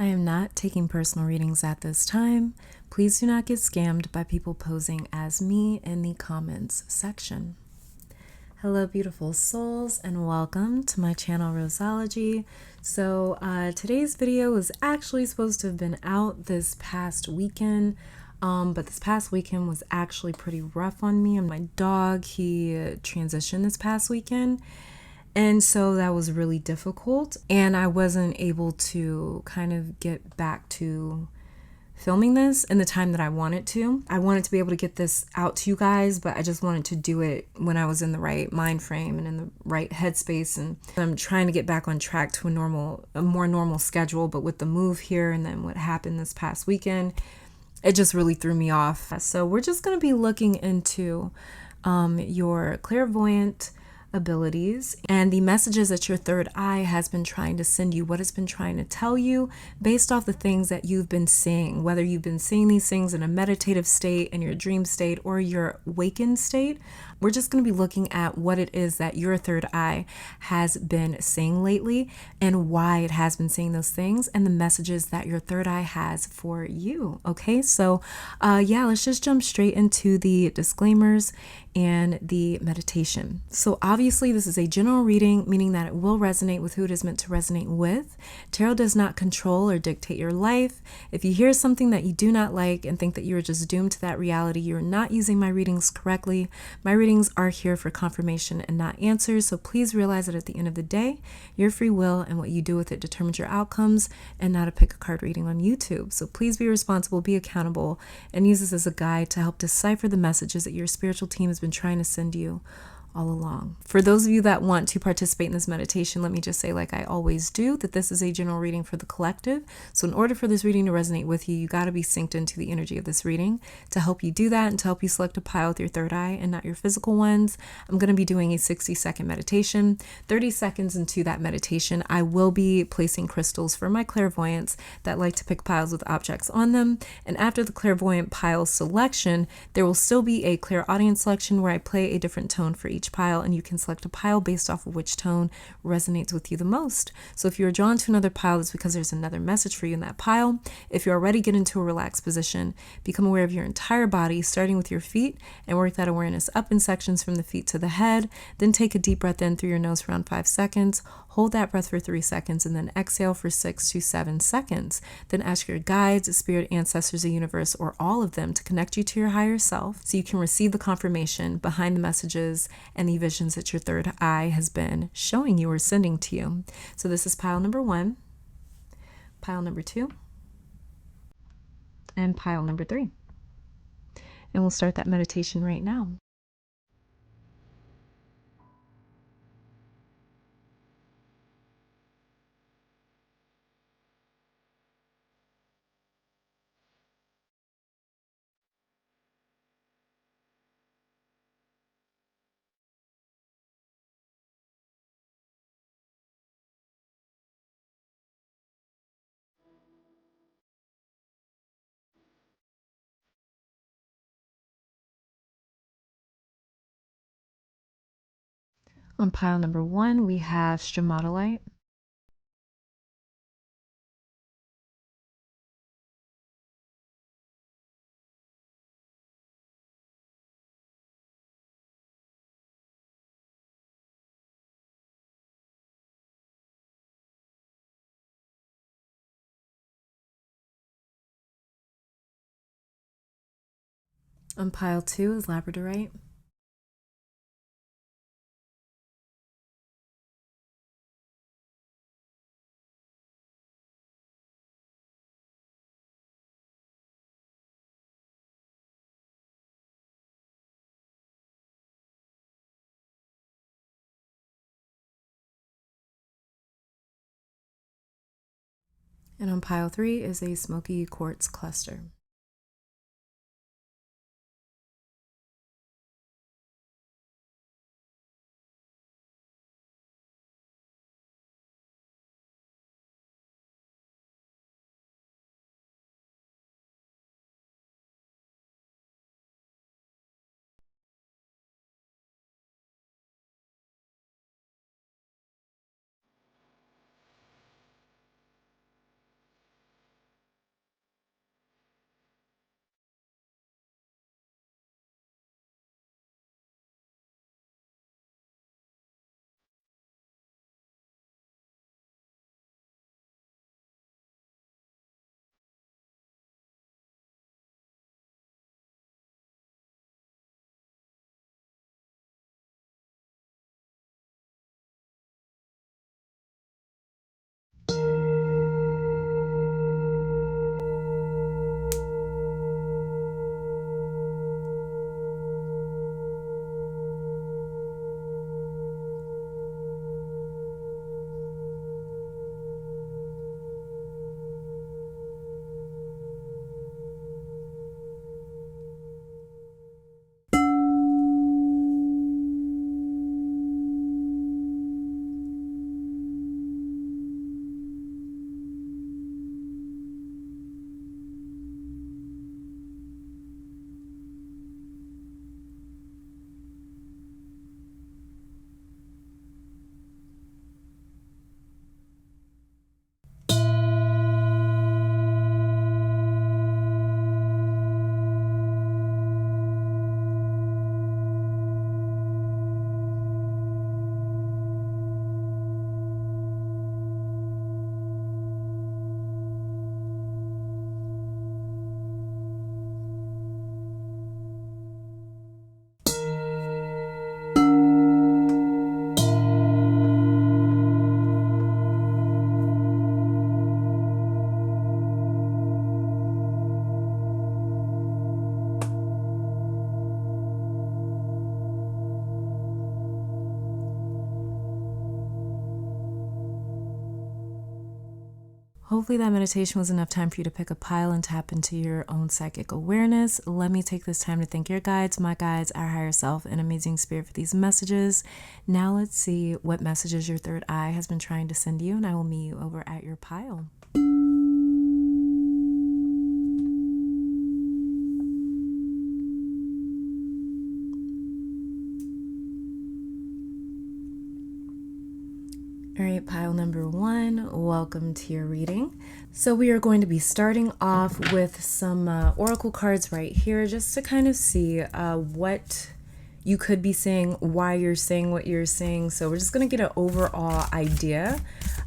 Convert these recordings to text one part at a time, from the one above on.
I am not taking personal readings at this time. Please do not get scammed by people posing as me in the comments section. Hello, beautiful souls, and welcome to my channel, Roseology. So today's video was actually supposed to have been out this past weekend, but this past weekend was actually pretty rough on me. And my dog, he transitioned this past weekend. And so that was really difficult, and I wasn't able to kind of get back to filming this in the time that I wanted to. I wanted to be able to get this out to you guys, but I just wanted to do it when I was in the right mind frame and in the right headspace. And I'm trying to get back on track to a more normal schedule, but with the move here and then what happened this past weekend, it just really threw me off. So we're just going to be looking into your clairvoyant abilities and the messages that your third eye has been trying to send you, what it's been trying to tell you based off the things that you've been seeing, whether you've been seeing these things in a meditative state, in your dream state, or your awakened state. We're just going to be looking at what it is that your third eye has been seeing lately and why it has been seeing those things and the messages that your third eye has for you. Okay, so yeah, let's just jump straight into the disclaimers and the meditation. So obviously this is a general reading, meaning that it will resonate with who it is meant to resonate with. Tarot does not control or dictate your life. If you hear something that you do not like and think that you are just doomed to that reality, you're not using my readings correctly. My readings are here for confirmation and not answers, so please realize that at the end of the day, your free will and what you do with it determines your outcomes, and not a pick a card reading on YouTube. So please be responsible, be accountable, and use this as a guide to help decipher the messages that your spiritual team has been trying to send you all along. For those of you that want to participate in this meditation, let me just say, like I always do, that this is a general reading for the collective. So in order for this reading to resonate with you, you got to be synced into the energy of this reading. To help you do that and to help you select a pile with your third eye and not your physical ones, I'm going to be doing a 60-second meditation. 30 seconds into that meditation, I will be placing crystals for my clairvoyants that like to pick piles with objects on them. And after the clairvoyant pile selection, there will still be a clairaudient selection where I play a different tone for each pile, and you can select a pile based off of which tone resonates with you the most. So if you're drawn to another pile, it's because there's another message for you in that pile. If you already get into a relaxed position, become aware of your entire body, starting with your feet, and work that awareness up in sections from the feet to the head. Then take a deep breath in through your nose for around 5 seconds. Hold that breath for 3 seconds, and then exhale for 6 to 7 seconds. Then ask your guides, spirit, ancestors, the universe, or all of them to connect you to your higher self so you can receive the confirmation behind the messages and the visions that your third eye has been showing you or sending to you. So this is pile number 1, pile number 2, and pile number 3. And we'll start that meditation right now. On pile number 1, we have stromatolite. On pile 2 is labradorite. And on pile 3 is a smoky quartz cluster. hopefully that meditation was enough time for you to pick a pile and tap into your own psychic awareness. Let me take this time to thank your guides, my guides, our higher self, and amazing spirit for these messages. Now let's see what messages your third eye has been trying to send you, and I will meet you over at your pile. All right, pile number 1, welcome to your reading. So we are going to be starting off with some oracle cards right here, just to kind of see what you could be saying, why you're saying what you're saying. So we're just going to get an overall idea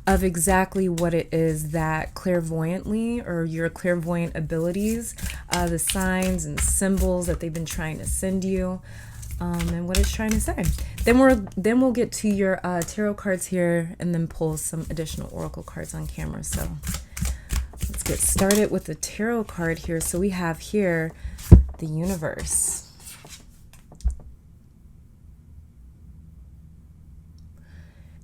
of exactly what it is that clairvoyantly, or your clairvoyant abilities, the signs and symbols that they've been trying to send you, and what it's trying to say. Then we'll get to your tarot cards here, and then pull some additional oracle cards on camera. So let's get started with the tarot card here. So we have here the universe.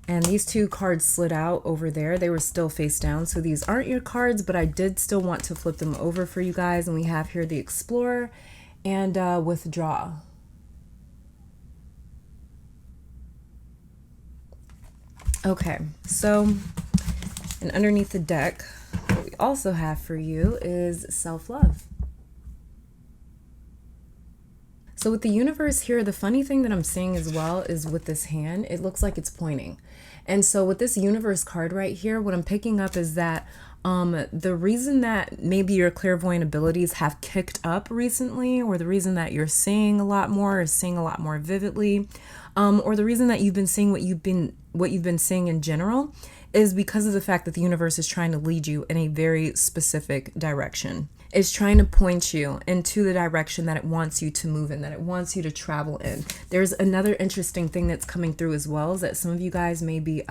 And these 2 cards slid out over there. They were still face down. So these aren't your cards, but I did still want to flip them over for you guys. And we have here the Explorer and Withdraw. Okay, so, and underneath the deck, what we also have for you is self-love. So with the universe here, the funny thing that I'm seeing as well is with this hand, it looks like it's pointing. And so with this universe card right here, what I'm picking up is that the reason that maybe your clairvoyant abilities have kicked up recently, or the reason that you're seeing a lot more, or seeing a lot more vividly, or the reason that you've been seeing what you've been seeing in general, is because of the fact that the universe is trying to lead you in a very specific direction. It's trying to point you into the direction that it wants you to move in, that it wants you to travel in. There's another interesting thing that's coming through as well, is that some of you guys may be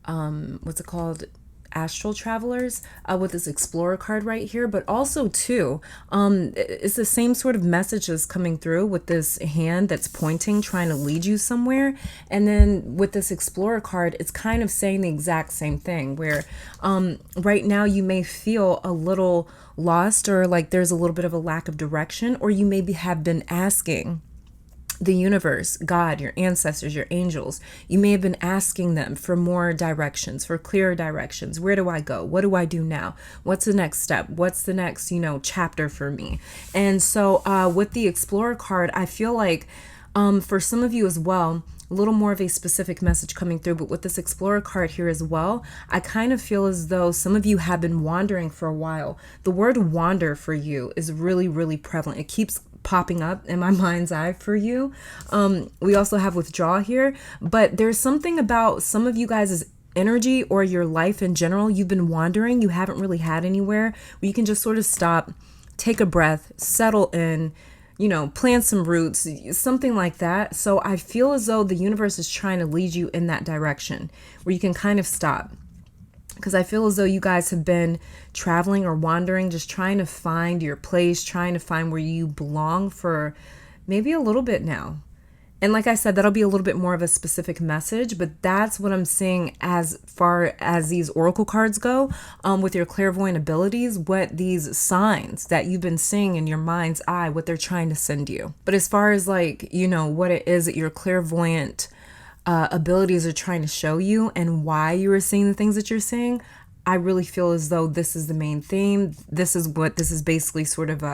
what's it called, astral travelers, with this Explorer card right here. But also too, it's the same sort of message that's coming through with this hand that's pointing, trying to lead you somewhere. And then with this Explorer card, it's kind of saying the exact same thing, where right now you may feel a little lost, or like there's a little bit of a lack of direction, or you maybe have been asking the universe, God, your ancestors, your angels, you may have been asking them for more directions, for clearer directions. Where do I go? What do I do now? What's the next step? What's the next, chapter for me? And so with the Explorer card, I feel like for some of you as well, a little more of a specific message coming through. But with this Explorer card here as well, I kind of feel as though some of you have been wandering for a while. The word wander for you is really, really prevalent. It keeps popping up in my mind's eye for you. We also have Withdraw here, but there's something about some of you guys' energy, or your life in general. You've been wandering. You haven't really had anywhere where you can just sort of stop, take a breath, settle in, plant some roots, something like that. So I feel as though the universe is trying to lead you in that direction where you can kind of stop. Because I feel as though you guys have been traveling or wandering, just trying to find your place, trying to find where you belong for maybe a little bit now. And like I said, that'll be a little bit more of a specific message, but that's what I'm seeing as far as these oracle cards go, with your clairvoyant abilities, what these signs that you've been seeing in your mind's eye, what they're trying to send you. But as far as what it is that your clairvoyant abilities are trying to show you and why you are seeing the things that you're seeing, I really feel as though this is the main theme. This is what this is basically sort of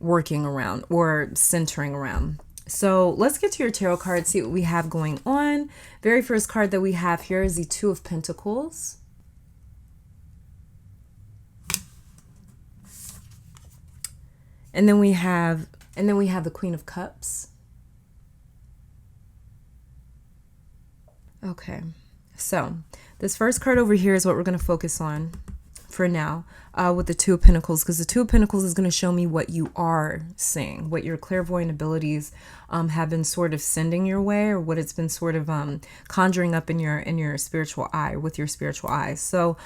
working around or centering around. So let's get to your tarot card, see what we have going on. Very first card that we have here is the Two of Pentacles. And then we have the Queen of Cups. Okay, so this first card over here is what we're going to focus on for now, with the Two of Pentacles, because the Two of Pentacles is going to show me what you are seeing, what your clairvoyant abilities have been sort of sending your way, or what it's been sort of conjuring up in your spiritual eye, with your spiritual eyes. So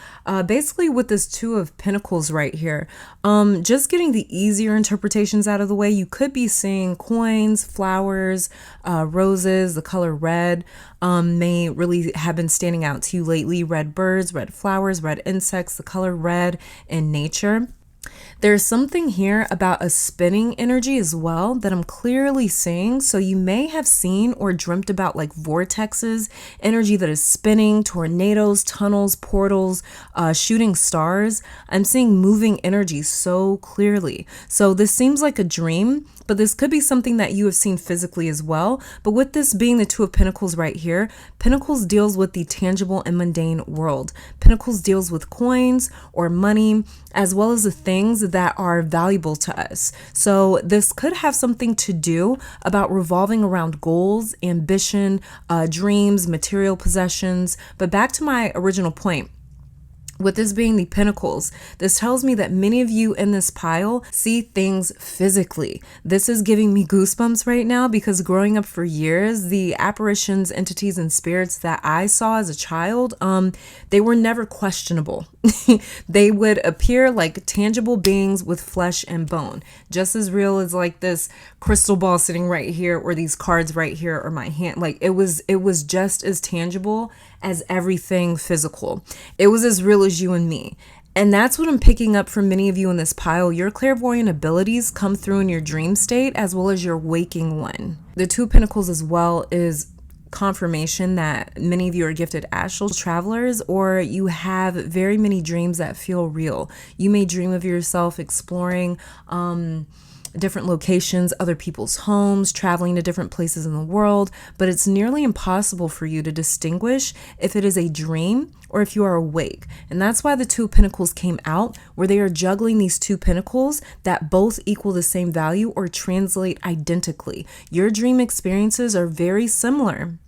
basically with this Two of Pentacles right here, just getting the easier interpretations out of the way, you could be seeing coins, flowers, roses, the color red. may really have been standing out to you lately. Red birds, red flowers, red insects, the color red in nature. There's something here about a spinning energy as well that I'm clearly seeing. So you may have seen or dreamt about like vortexes, energy that is spinning, tornadoes, tunnels, portals, shooting stars. I'm seeing moving energy so clearly. So this seems like a dream, but this could be something that you have seen physically as well. But with this being the Two of Pentacles right here, Pentacles deals with the tangible and mundane world. Pentacles deals with coins or money, as well as the things that are valuable to us. So this could have something to do about revolving around goals, ambition, dreams, material possessions. But back to my original point. With this being the Pentacles, this tells me that many of you in this pile see things physically. This is giving me goosebumps right now because growing up for years, the apparitions, entities, and spirits that I saw as a child, they were never questionable. They would appear like tangible beings with flesh and bone, just as real as like this crystal ball sitting right here or these cards right here or my hand. Like it was just as tangible as everything physical. It was as real as you and me. And that's what I'm picking up from many of you in this pile. Your clairvoyant abilities come through in your dream state as well as your waking one. The Two of Pentacles as well is confirmation that many of you are gifted astral travelers, or you have very many dreams that feel real. You may dream of yourself exploring different locations, other people's homes, traveling to different places in the world, but it's nearly impossible for you to distinguish if it is a dream or if you are awake. And that's why the Two of Pentacles came out, where they are juggling these two pentacles that both equal the same value or translate identically. Your dream experiences are very similar,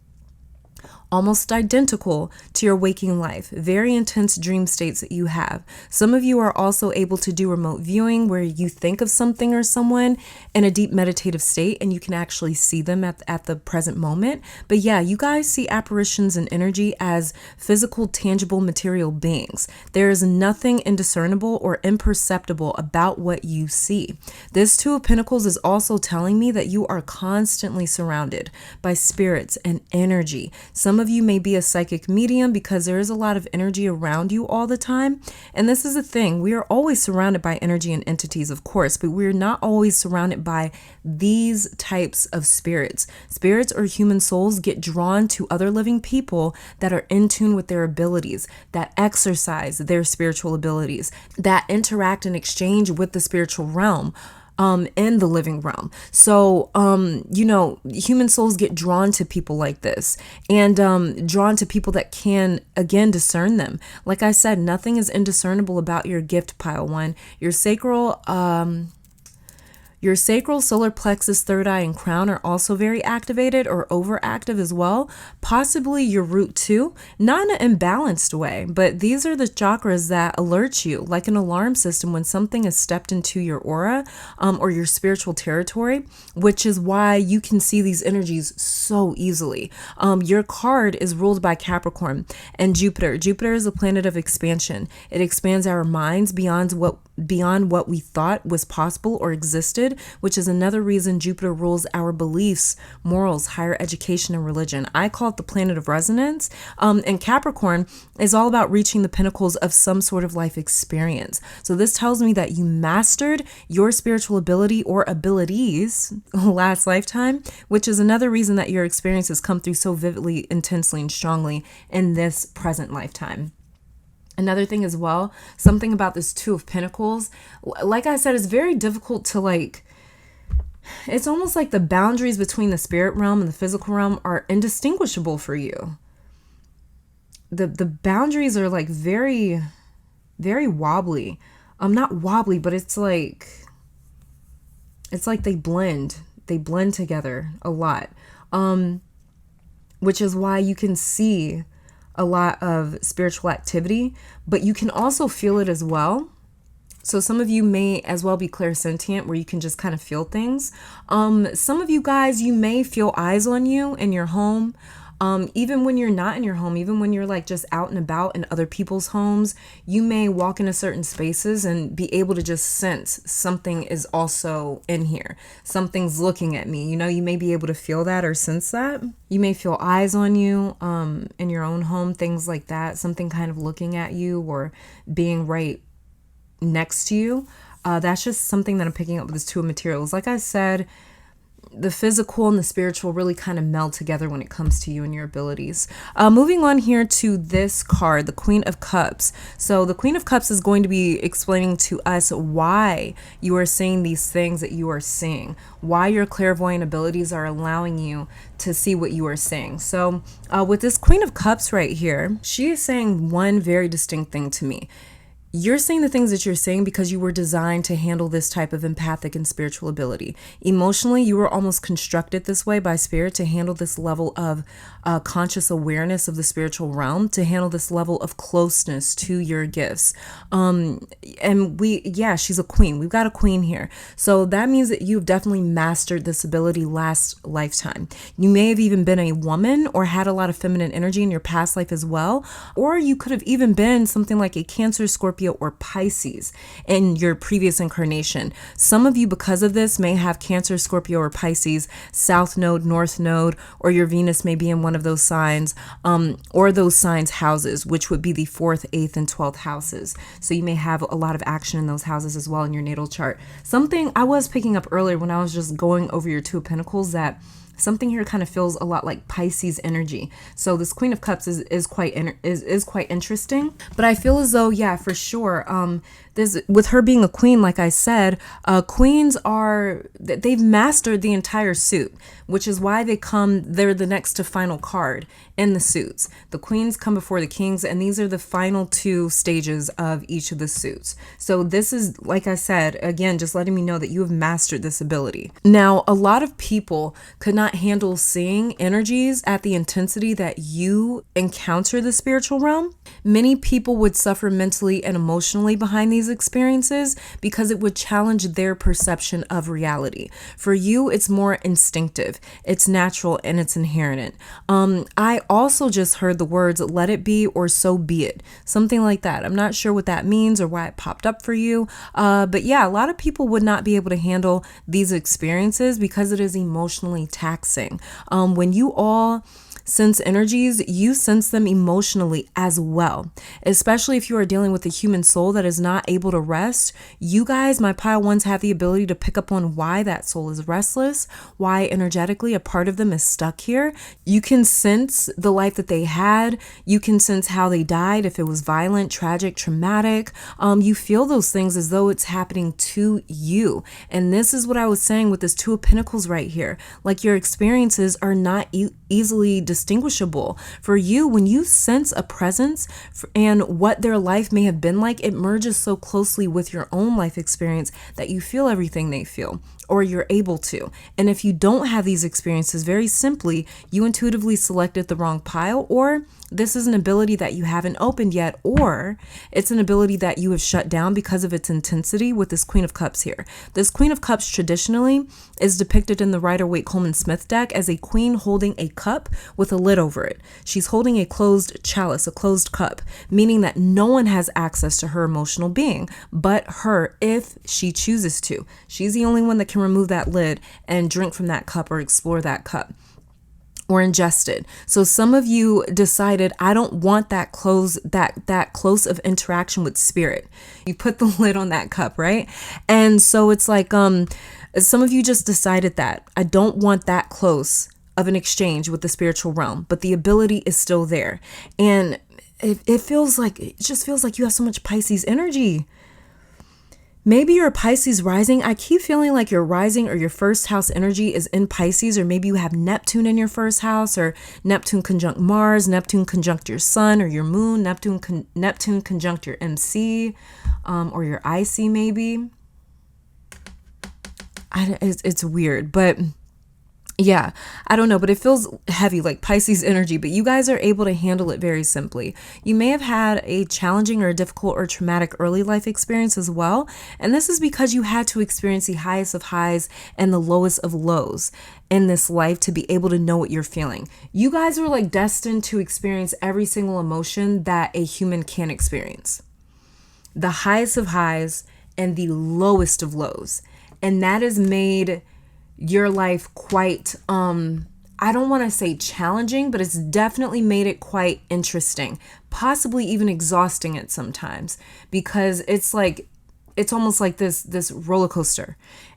almost identical to your waking life. Very intense dream states that you have. Some of you are also able to do remote viewing where you think of something or someone in a deep meditative state and you can actually see them at the present moment. But yeah, you guys see apparitions and energy as physical, tangible, material beings. There is nothing indiscernible or imperceptible about what you see. This Two of Pentacles is also telling me that you are constantly surrounded by spirits and energy. Some of you may be a psychic medium because there is a lot of energy around you all the time. And this is the thing. We are always surrounded by energy and entities, of course, but we're not always surrounded by these types of spirits. Spirits or human souls get drawn to other living people that are in tune with their abilities, that exercise their spiritual abilities, that interact and exchange with the spiritual realm. In the living realm. So, human souls get drawn to people like this and drawn to people that can, again, discern them. Like I said, nothing is indiscernible about your gift pile one. Your sacral, solar plexus, third eye, and crown are also very activated or overactive as well. Possibly your root too, not in an imbalanced way, but these are the chakras that alert you like an alarm system when something has stepped into your aura or your spiritual territory, which is why you can see these energies so easily. Your card is ruled by Capricorn and Jupiter. Jupiter is a planet of expansion. It expands our minds beyond what we thought was possible or existed, which is another reason Jupiter rules our beliefs, morals, higher education, and religion. I call it the planet of resonance. And Capricorn is all about reaching the pinnacles of some sort of life experience. So this tells me that you mastered your spiritual ability or abilities last lifetime, which is another reason that your experiences come through so vividly, intensely, and strongly in this present lifetime. Another thing as well, something about this Two of Pentacles, like I said, it's very difficult to it's almost like the boundaries between the spirit realm and the physical realm are indistinguishable for you. The boundaries are like very, very wobbly. Not wobbly, but it's like they blend together a lot. Which is why you can see a lot of spiritual activity, but you can also feel it as well. So some of you may as well be clairsentient, where you can just kind of feel things. Some of you guys, you may feel eyes on you in your home. Even when you're not in your home, even when you're like just out and about in other people's homes, you may walk into certain spaces and be able to just sense something is also in here. Something's looking at me. You know, you may be able to feel that or sense that. You may feel eyes on you in your own home, things like that. Something kind of looking at you or being right next to you. That's just something that I'm picking up with this Two of Materials. Like I said, the physical and the spiritual really kind of meld together when it comes to you and your abilities. Moving on here to this card, the Queen of Cups. So the Queen of Cups is going to be explaining to us why you are seeing these things that you are seeing, why your clairvoyant abilities are allowing you to see what you are seeing. So with this Queen of Cups right here, she is saying one very distinct thing to me. You're saying the things that you're saying because you were designed to handle this type of empathic and spiritual ability. Emotionally, you were almost constructed this way by spirit to handle this level of conscious awareness of the spiritual realm, to handle this level of closeness to your gifts. She's a queen. We've got a queen here. So that means that you've definitely mastered this ability last lifetime. You may have even been a woman or had a lot of feminine energy in your past life as well. Or you could have even been something like a Cancer, Scorpio, or Pisces in your previous incarnation. Some of you, because of this, may have Cancer, Scorpio, or Pisces, South Node, North Node, or your Venus may be in one of those signs, or those signs' houses, which would be the 4th, 8th, and 12th houses. So you may have a lot of action in those houses as well in your natal chart. Something I was picking up earlier when I was just going over your Two of Pentacles, that something here kind of feels a lot like Pisces energy. So this Queen of Cups is quite interesting. But I feel as though, yeah, for sure, with her being a queen, like I said, queens they've mastered the entire suit, which is why they're the next to final card in the suits. The queens come before the kings, and these are the final two stages of each of the suits. So this is, like I said, again, just letting me know that you have mastered this ability. Now, a lot of people could not handle seeing energies at the intensity that you encounter the spiritual realm. Many people would suffer mentally and emotionally behind these experiences because it would challenge their perception of reality. For you, it's more instinctive, it's natural, and it's inherent. I also just heard the words "let it be" or "so be it," something like that. I'm not sure what that means or why it popped up for you, but yeah, a lot of people would not be able to handle these experiences because it is emotionally taxing. When you all sense energies, you sense them emotionally as well, especially if you are dealing with a human soul that is not able to rest. You guys, my pile ones, have the ability to pick up on why that soul is restless, why energetically a part of them is stuck here. You can sense the life that they had. You can sense how they died, if it was violent, tragic, traumatic. You feel those things as though it's happening to you. And this is what I was saying with this Two of Pentacles right here. Like, your experiences are not easily distinguishable. For you, when you sense a presence and what their life may have been like, it merges so closely with your own life experience that you feel everything they feel, or you're able to. And if you don't have these experiences, very simply, you intuitively selected the wrong pile, or this is an ability that you haven't opened yet, or it's an ability that you have shut down because of its intensity with this Queen of Cups here. This Queen of Cups traditionally is depicted in the Rider-Waite-Coleman-Smith deck as a queen holding a cup with a lid over it. She's holding a closed chalice, a closed cup, meaning that no one has access to her emotional being but her if she chooses to. She's the only one that can remove that lid and drink from that cup or explore that cup or ingest it. So some of you decided, I don't want that close of interaction with spirit. You put the lid on that cup, right? And so it's like some of you just decided that I don't want that close of an exchange with the spiritual realm, but the ability is still there. And it just feels like you have so much Pisces energy. Maybe you're a Pisces rising. I keep feeling like your rising or your first house energy is in Pisces, or maybe you have Neptune in your first house, or Neptune conjunct Mars, Neptune conjunct your sun or your moon, Neptune conjunct your MC, or your IC maybe. It's weird, but Yeah, I don't know, but it feels heavy, like Pisces energy, but you guys are able to handle it very simply. You may have had a challenging or difficult or traumatic early life experience as well. And this is because you had to experience the highest of highs and the lowest of lows in this life to be able to know what you're feeling. You guys are like destined to experience every single emotion that a human can experience. The highest of highs and the lowest of lows. And that is made your life quite, I don't want to say challenging, but it's definitely made it quite interesting, possibly even exhausting at sometimes, because it's almost like this roller coaster.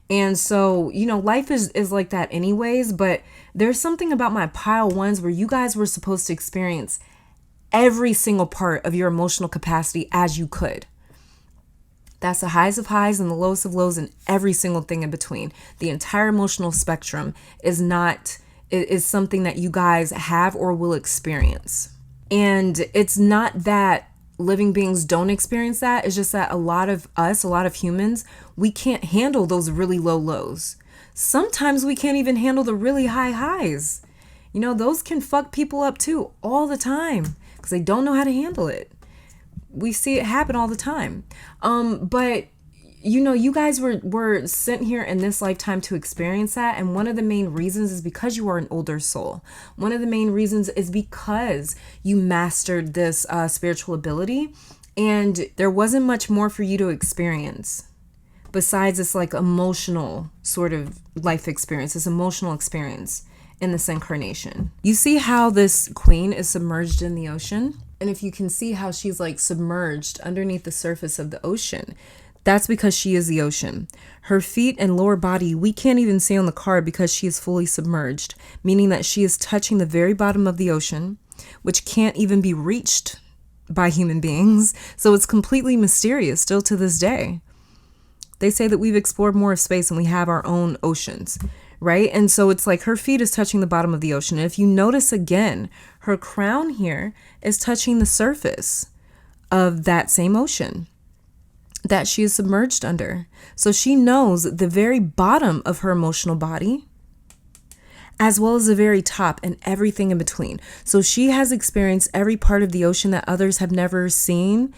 And so, life is like that anyways, but there's something about my pile ones where you guys were supposed to experience every single part of your emotional capacity as you could. That's the highs of highs and the lowest of lows and every single thing in between. The entire emotional spectrum is something that you guys have or will experience. And it's not that living beings don't experience that. It's just that a lot of humans, we can't handle those really low lows. Sometimes we can't even handle the really high highs. Those can fuck people up too all the time because they don't know how to handle it. We see it happen all the time. But you guys were sent here in this lifetime to experience that. And one of the main reasons is because you are an older soul. One of the main reasons is because you mastered this spiritual ability. And there wasn't much more for you to experience besides this like emotional sort of life experience, this emotional experience in this incarnation. You see how this queen is submerged in the ocean? And if you can see how she's like submerged underneath the surface of the ocean, that's because she is the ocean. Her feet and lower body, we can't even see on the card because she is fully submerged, meaning that she is touching the very bottom of the ocean, which can't even be reached by human beings. So it's completely mysterious still to this day. They say that we've explored more of space and we have our own oceans, right? And so it's like her feet is touching the bottom of the ocean. And if you notice again, her crown here is touching the surface of that same ocean that she is submerged under. So she knows the very bottom of her emotional body, as well as the very top and everything in between. So she has experienced every part of the ocean that others have never seen,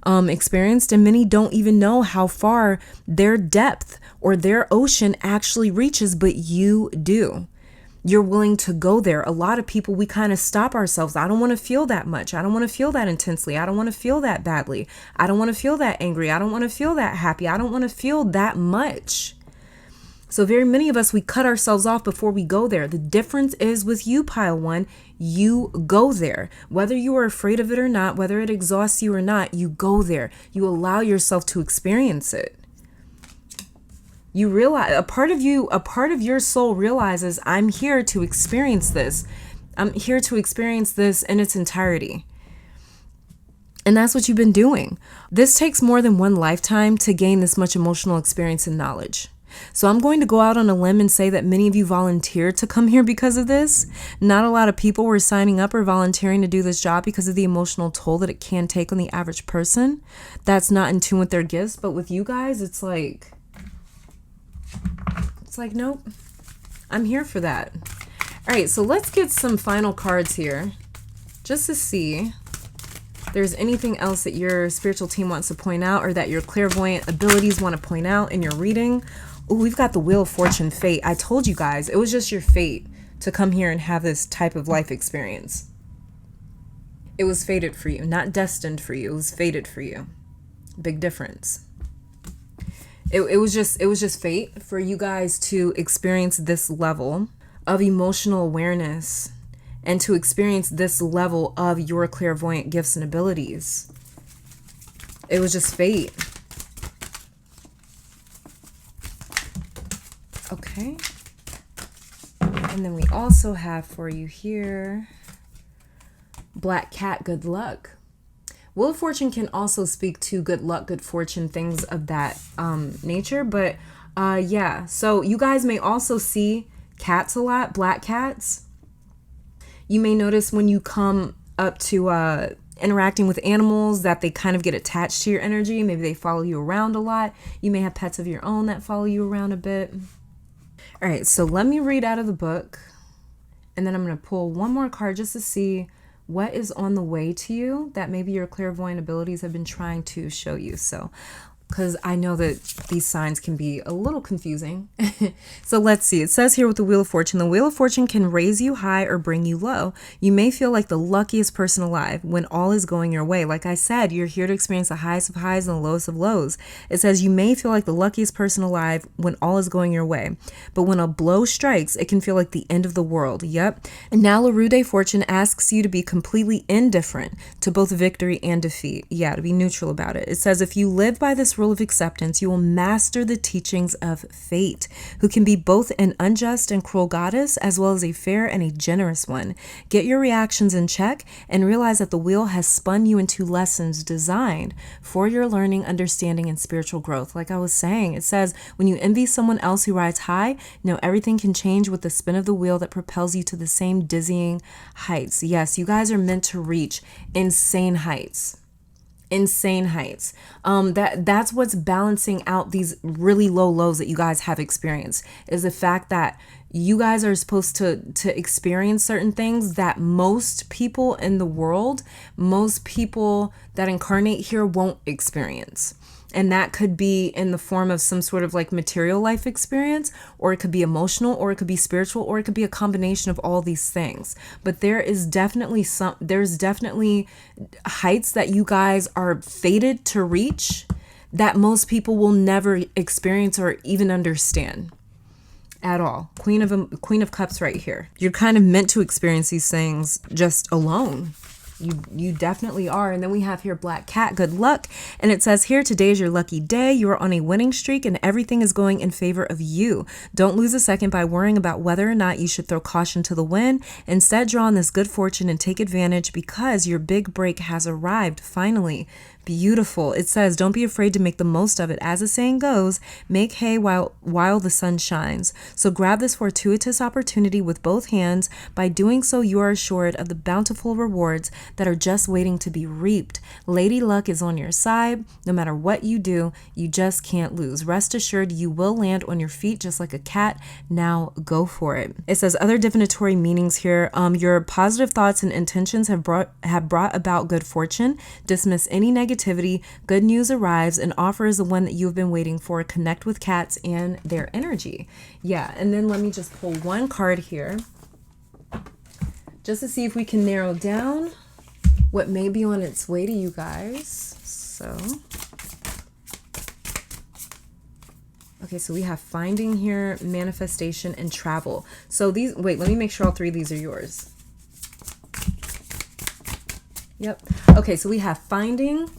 experienced, and many don't even know how far their depth or their ocean actually reaches, but you do. You're willing to go there. A lot of people, we kind of stop ourselves. I don't want to feel that much. I don't want to feel that intensely. I don't want to feel that badly. I don't want to feel that angry. I don't want to feel that happy. I don't want to feel that much. So very many of us, we cut ourselves off before we go there. The difference is with you, pile one, you go there. Whether you are afraid of it or not, whether it exhausts you or not, you go there. You allow yourself to experience it. You realize a part of your soul realizes, I'm here to experience this. I'm here to experience this in its entirety. And that's what you've been doing. This takes more than one lifetime to gain this much emotional experience and knowledge. So I'm going to go out on a limb and say that many of you volunteered to come here because of this. Not a lot of people were signing up or volunteering to do this job because of the emotional toll that it can take on the average person that's not in tune with their gifts. But with you guys, it's like, nope, I'm here for that. All right, so let's get some final cards here just to see if there's anything else that your spiritual team wants to point out or that your clairvoyant abilities want to point out in your reading. Oh, we've got the Wheel of Fortune, fate. I told you guys, it was just your fate to come here and have this type of life experience. It was fated for you, not destined for you. It was fated for you. Big difference. It was just fate for you guys to experience this level of emotional awareness and to experience this level of your clairvoyant gifts and abilities. It was just fate. Okay. And then we also have for you here, Black Cat, good luck. Wheel of Fortune can also speak to good luck, good fortune, things of that nature. But yeah, so you guys may also see cats a lot, black cats. You may notice when you come up to interacting with animals that they kind of get attached to your energy. Maybe they follow you around a lot. You may have pets of your own that follow you around a bit. All right, so let me read out of the book, and then I'm going to pull one more card just to see what is on the way to you that maybe your clairvoyant abilities have been trying to show you. So, because I know that these signs can be a little confusing. So let's see. It says here with the Wheel of Fortune, the Wheel of Fortune can raise you high or bring you low. You may feel like the luckiest person alive when all is going your way. Like I said, you're here to experience the highest of highs and the lowest of lows. It says you may feel like the luckiest person alive when all is going your way. But when a blow strikes, it can feel like the end of the world. Yep. And now Clairaudient's Fortune asks you to be completely indifferent to both victory and defeat. Yeah, to be neutral about it. It says if you live by this rule of acceptance, you will master the teachings of fate, who can be both an unjust and cruel goddess as well as a fair and a generous one. Get your reactions in check and realize that the wheel has spun you into lessons designed for your learning, understanding, and spiritual growth. Like I was saying, it says when you envy someone else who rides high, know everything can change with the spin of the wheel that propels you to the same dizzying heights. Yes, you guys are meant to reach insane heights. That's what's balancing out these really low lows that you guys have experienced, is the fact that you guys are supposed to experience certain things that most people in the world, most people that incarnate here won't experience. And that could be in the form of some sort of like material life experience, or it could be emotional, or it could be spiritual, or it could be a combination of all these things. But there's definitely heights that you guys are fated to reach that most people will never experience or even understand at all. Queen of Cups right here. You're kind of meant to experience these things just alone. You definitely are. And then we have here Black Cat, good luck. And it says here, today is your lucky day. You are on a winning streak and everything is going in favor of you. Don't lose a second by worrying about whether or not you should throw caution to the wind. Instead, draw on this good fortune and take advantage, because your big break has arrived finally. Beautiful. It says, don't be afraid to make the most of it. As the saying goes, make hay while the sun shines. So grab this fortuitous opportunity with both hands. By doing so, you are assured of the bountiful rewards that are just waiting to be reaped. Lady Luck is on your side. No matter what you do, you just can't lose. Rest assured, you will land on your feet just like a cat. Now go for it. It says other divinatory meanings here. Your positive thoughts and intentions have brought about good fortune. Dismiss any negativity. Good news arrives. An offer is the one that you've been waiting for. Connect with cats and their energy. Yeah, and then let me just pull one card here just to see if we can narrow down what may be on its way to you guys. So, okay, so we have finding here, manifestation, and travel. So these, wait, let me make sure all three of these are yours. Yep. Okay, so we have finding,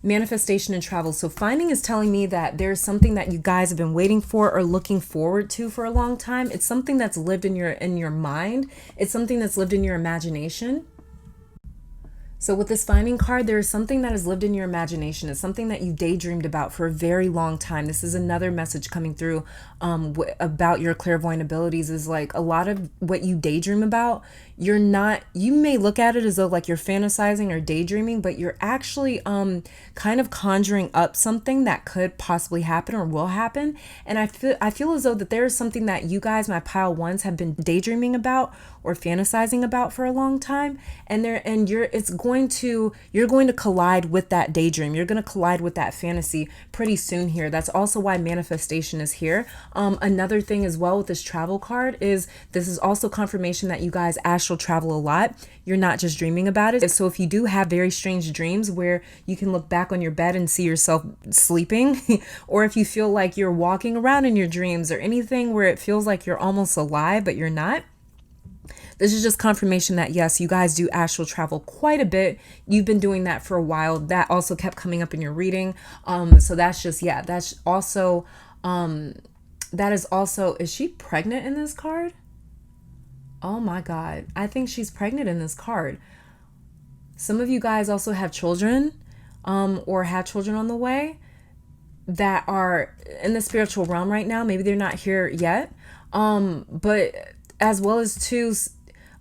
manifestation, and travel. So finding is telling me that there's something that you guys have been waiting for or looking forward to for a long time. It's something that's lived in your mind. It's something that's lived in your imagination. So with this finding card, there is something that has lived in your imagination. It's something that you daydreamed about for a very long time. This is another message coming through about your clairvoyant abilities, is like a lot of what you daydream about, you may look at it as though like you're fantasizing or daydreaming, but you're actually kind of conjuring up something that could possibly happen or will happen. And I feel as though that there is something that you guys, my pile ones, have been daydreaming about or fantasizing about for a long time, and you're going to collide with that daydream. You're going to collide with that fantasy pretty soon here. That's also why manifestation is here. Another thing as well with this travel card is this is also confirmation that you guys astral travel a lot. You're not just dreaming about it. So if you do have very strange dreams where you can look back on your bed and see yourself sleeping, or if you feel like you're walking around in your dreams, or anything where it feels like you're almost alive but you're not, this is just confirmation that yes, you guys do astral travel quite a bit. You've been doing that for a while. That also kept coming up in your reading. So that's just, yeah, that's also, that is also, is she pregnant in this card? Oh my God. I think she's pregnant in this card. Some of you guys also have children, or have children on the way that are in the spiritual realm right now. Maybe they're not here yet. But as well as too,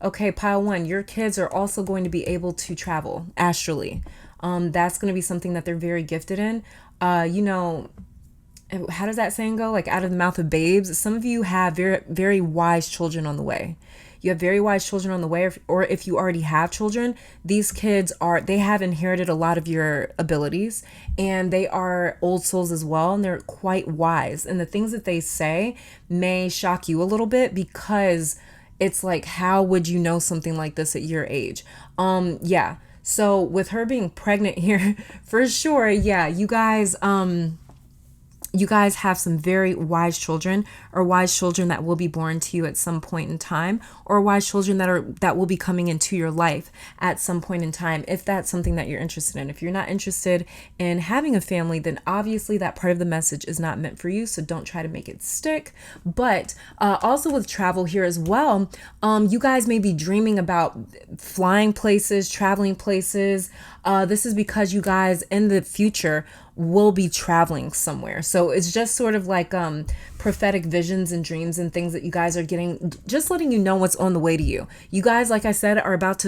okay, pile one, your kids are also going to be able to travel astrally. That's going to be something that they're very gifted in. how does that saying go? Like out of the mouth of babes. Some of you have very, very wise children on the way. You have very wise children on the way, or if you already have children, these kids they have inherited a lot of your abilities, and they are old souls as well, and they're quite wise. And the things that they say may shock you a little bit, because it's like, how would you know something like this at your age? Yeah. So with her being pregnant here, for sure, yeah, you guys have some very wise children, or wise children that will be born to you at some point in time, or wise children that will be coming into your life at some point in time, if that's something that you're interested in. If you're not interested in having a family, then obviously that part of the message is not meant for you, so don't try to make it stick. But also with travel here as well, you guys may be dreaming about flying places, traveling places. This is because you guys in the future will be traveling somewhere. So it's just sort of like prophetic visions and dreams and things that you guys are getting, just letting you know what's on the way to you. You guys, like I said, are about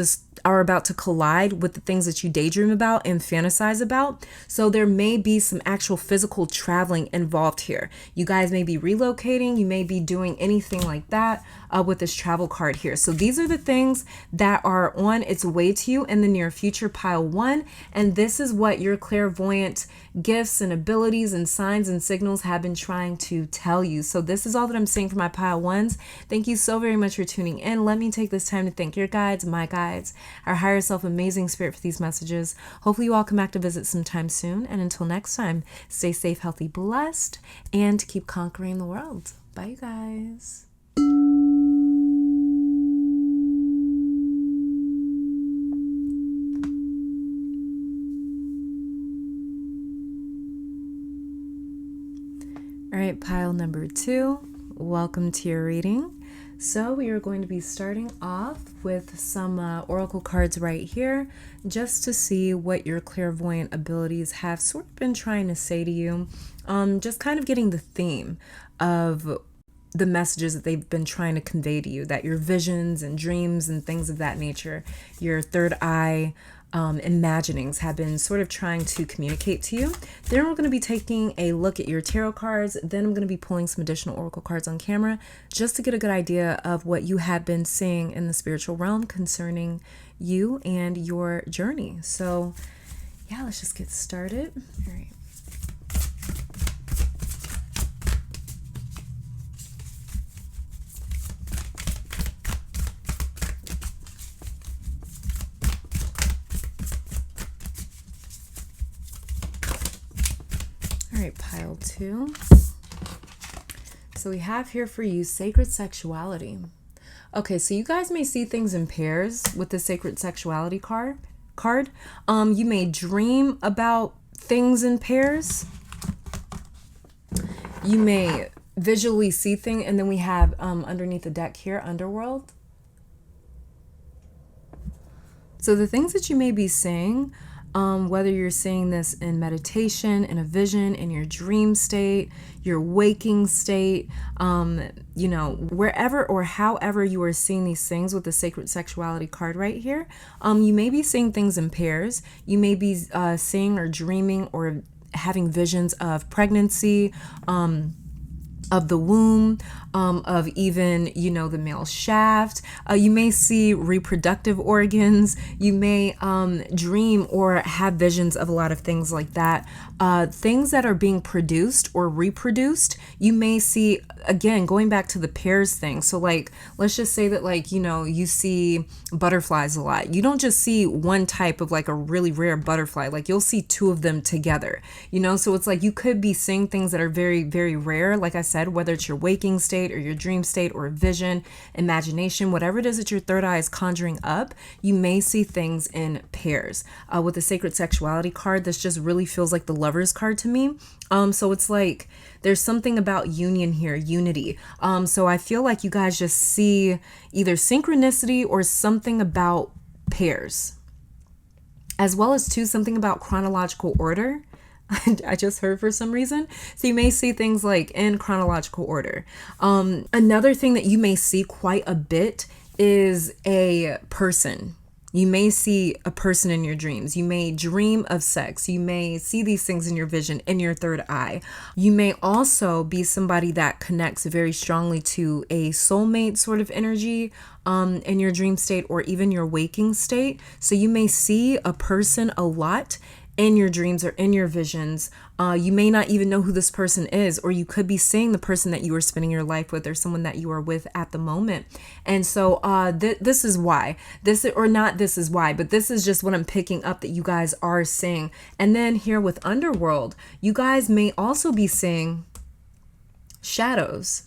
to collide with the things that you daydream about and fantasize about. So there may be some actual physical traveling involved here. You guys may be relocating, you may be doing anything like that with this travel card here. So these are the things that are on its way to you in the near future, pile 1. And this is what your clairvoyant gifts and abilities and signs and signals have been trying to tell you. So this is all that I'm saying for my pile 1s. Thank you so very much for tuning in. Let me take this time to thank your guides, my guides, our higher self, amazing spirit, for these messages. Hopefully you all come back to visit sometime soon. And until next time, stay safe, healthy, blessed, and keep conquering the world. Bye, you guys. All right, pile number 2, welcome to your reading. So we are going to be starting off with some oracle cards right here, just to see what your clairvoyant abilities have sort of been trying to say to you. Just kind of getting the theme of the messages that they've been trying to convey to you, that your visions and dreams and things of that nature, your third eye imaginings have been sort of trying to communicate to you. Then we're going to be taking a look at your tarot cards. Then I'm going to be pulling some additional oracle cards on camera, just to get a good idea of what you have been seeing in the spiritual realm concerning you and your journey. So yeah, let's just get started. All right. All right, pile 2. So we have here for you sacred sexuality. Okay, so you guys may see things in pairs with the sacred sexuality card. You may dream about things in pairs. You may visually see things, and then we have underneath the deck here, underworld. So the things that you may be seeing, whether you're seeing this in meditation, in a vision, in your dream state, your waking state, wherever or however you are seeing these things with the sacred sexuality card right here, you may be seeing things in pairs. You may be seeing or dreaming or having visions of pregnancy, of the womb, of even, the male shaft. You may see reproductive organs. You may dream or have visions of a lot of things like that. Things that are being produced or reproduced. You may see, again, going back to the pairs thing. So like, let's just say that you see butterflies a lot. You don't just see one type of like a really rare butterfly. Like you'll see 2 of them together, so it's like you could be seeing things that are very, very rare. Like I said, whether it's your waking state or your dream state or vision, imagination, whatever it is that your third eye is conjuring up, you may see things in pairs. With the sacred sexuality card, this just really feels like the Lover's card to me. So it's like there's something about union here, unity. So I feel like you guys just see either synchronicity or something about pairs, as well as something about chronological order. I just heard for some reason. So you may see things like in chronological order. Another thing that you may see quite a bit is a person. You may see a person in your dreams. You may dream of sex. You may see these things in your vision, in your third eye. You may also be somebody that connects very strongly to a soulmate sort of energy in your dream state or even your waking state. So you may see a person a lot in your dreams or in your visions. You may not even know who this person is, or you could be seeing the person that you are spending your life with or someone that you are with at the moment. And so this is why. This is why, but this is just what I'm picking up that you guys are seeing. And then here with Underworld, you guys may also be seeing shadows.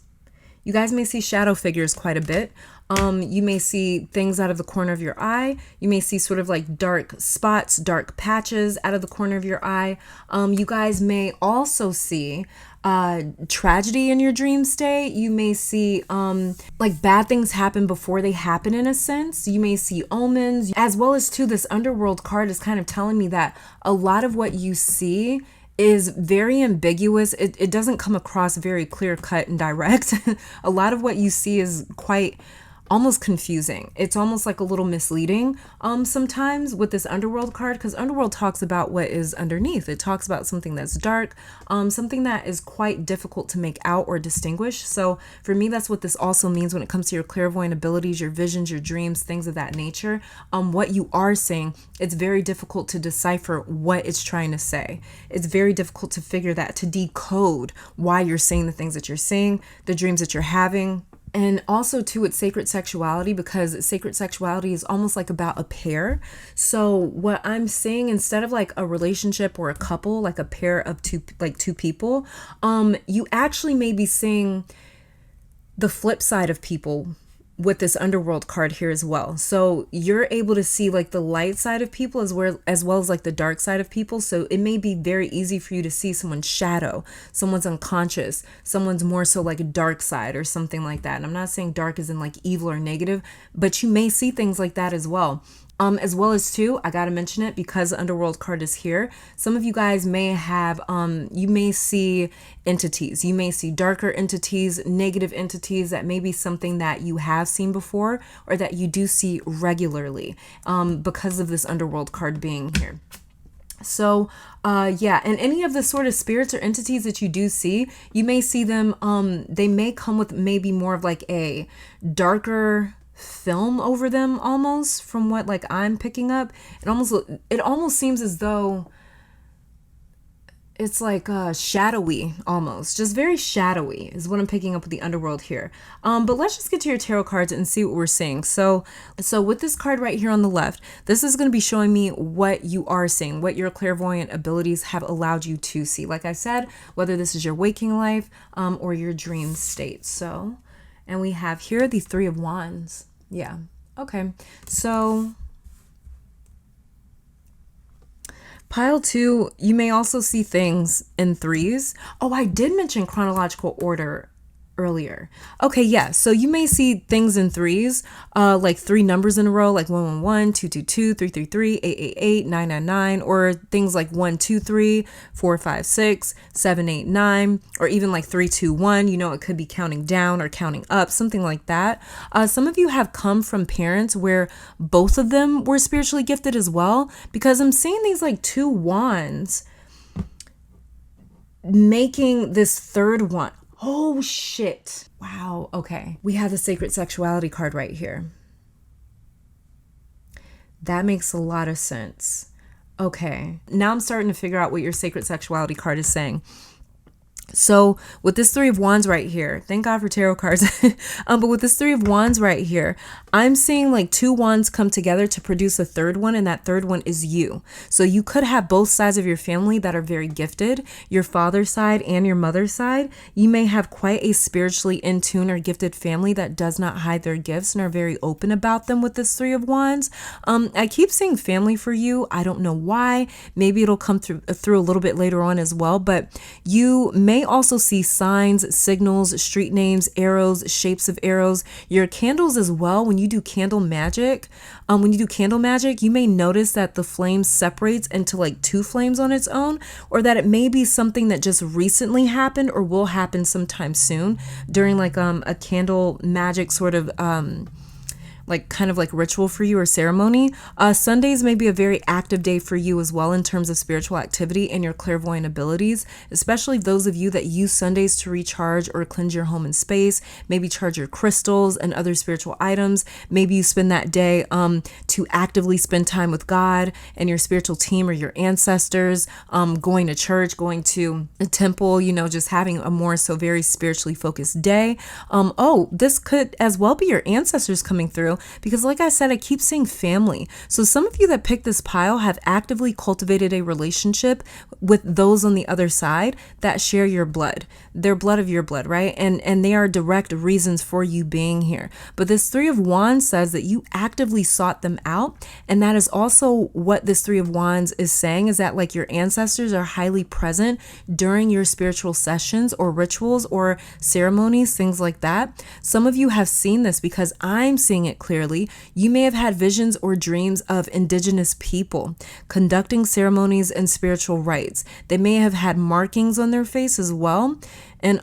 You guys may see shadow figures quite a bit. You may see things out of the corner of your eye. You may see sort of like dark spots, dark patches out of the corner of your eye. You guys may also see tragedy in your dream state. You may see like bad things happen before they happen in a sense. You may see omens, as well as too, this Underworld card is kind of telling me that a lot of what you see is very ambiguous. It doesn't come across very clear cut and direct. A lot of what you see is quite almost confusing. It's almost like a little misleading sometimes with this Underworld card, because Underworld talks about what is underneath. It talks about something that's dark, something that is quite difficult to make out or distinguish. So for me, that's what this also means when it comes to your clairvoyant abilities, your visions, your dreams, things of that nature. What you are saying, it's very difficult to decipher what it's trying to say. It's very difficult to figure that, to decode why you're saying the things that you're saying, the dreams that you're having. And also too, it's sacred sexuality, because sacred sexuality is almost like about a pair. So what I'm saying, instead of like a relationship or a couple, like a pair of two people, you actually may be seeing the flip side of people with this Underworld card here as well. So you're able to see like the light side of people as well as like the dark side of people. So it may be very easy for you to see someone's shadow, someone's unconscious, someone's more so like a dark side or something like that. And I'm not saying dark as in like evil or negative, but you may see things like that as well. As well as too, I gotta mention it because the Underworld card is here. Some of you guys may have, you may see entities. You may see darker entities, negative entities. That may be something that you have seen before or that you do see regularly because of this Underworld card being here. So, yeah, and any of the sort of spirits or entities that you do see, you may see them, they may come with maybe more of like a darker film over them, almost, from what like I'm picking up. It almost seems as though it's like shadowy, almost just very shadowy is what I'm picking up with the Underworld here. But let's just get to your tarot cards and see what we're seeing. So with this card right here on the left, this is going to be showing me what you are seeing, what your clairvoyant abilities have allowed you to see. Like I said, whether this is your waking life or your dream state. So, and we have here the Three of Wands. Yeah. Okay. So pile 2, you may also see things in threes. Oh, I did mention chronological order earlier. Okay, yeah. So you may see things in threes, like 3 numbers in a row, like 111, 222, 333, 888, 999, or things like 123, 456, 789, or even like 321. You know, it could be counting down or counting up, something like that. Some of you have come from parents where both of them were spiritually gifted as well, because I'm seeing these like 2 wands making this third one. Oh, shit. Wow. Okay. We have the sacred sexuality card right here. That makes a lot of sense. Okay. Now I'm starting to figure out what your sacred sexuality card is saying. So with this Three of Wands right here, thank God for tarot cards. But with this Three of Wands right here, I'm seeing like 2 wands come together to produce a third one, and that third one is you. So you could have both sides of your family that are very gifted, your father's side and your mother's side. You may have quite a spiritually in tune or gifted family that does not hide their gifts and are very open about them with this Three of Wands. I keep saying family for you. I don't know why. Maybe it'll come through a little bit later on as well, but you may also see signs, signals, street names, arrows, shapes of arrows, your candles as well. When you do candle magic, you may notice that the flame separates into like 2 flames on its own, or that it may be something that just recently happened or will happen sometime soon during like a candle magic sort of like kind of like ritual for you or ceremony. Sundays may be a very active day for you as well in terms of spiritual activity and your clairvoyant abilities, especially those of you that use Sundays to recharge or cleanse your home and space, maybe charge your crystals and other spiritual items. Maybe you spend that day to actively spend time with God and your spiritual team or your ancestors, going to church, going to a temple, just having a more so very spiritually focused day. This could as well be your ancestors coming through, because like I said, I keep saying family. So some of you that picked this pile have actively cultivated a relationship with those on the other side that share your blood. They're blood of your blood, right? And they are direct reasons for you being here. But this Three of Wands says that you actively sought them out. And that is also what this Three of Wands is saying, is that like your ancestors are highly present during your spiritual sessions or rituals or ceremonies, things like that. Some of you have seen this because I'm seeing it clearly. You may have had visions or dreams of indigenous people conducting ceremonies and spiritual rites. They may have had markings on their face as well. And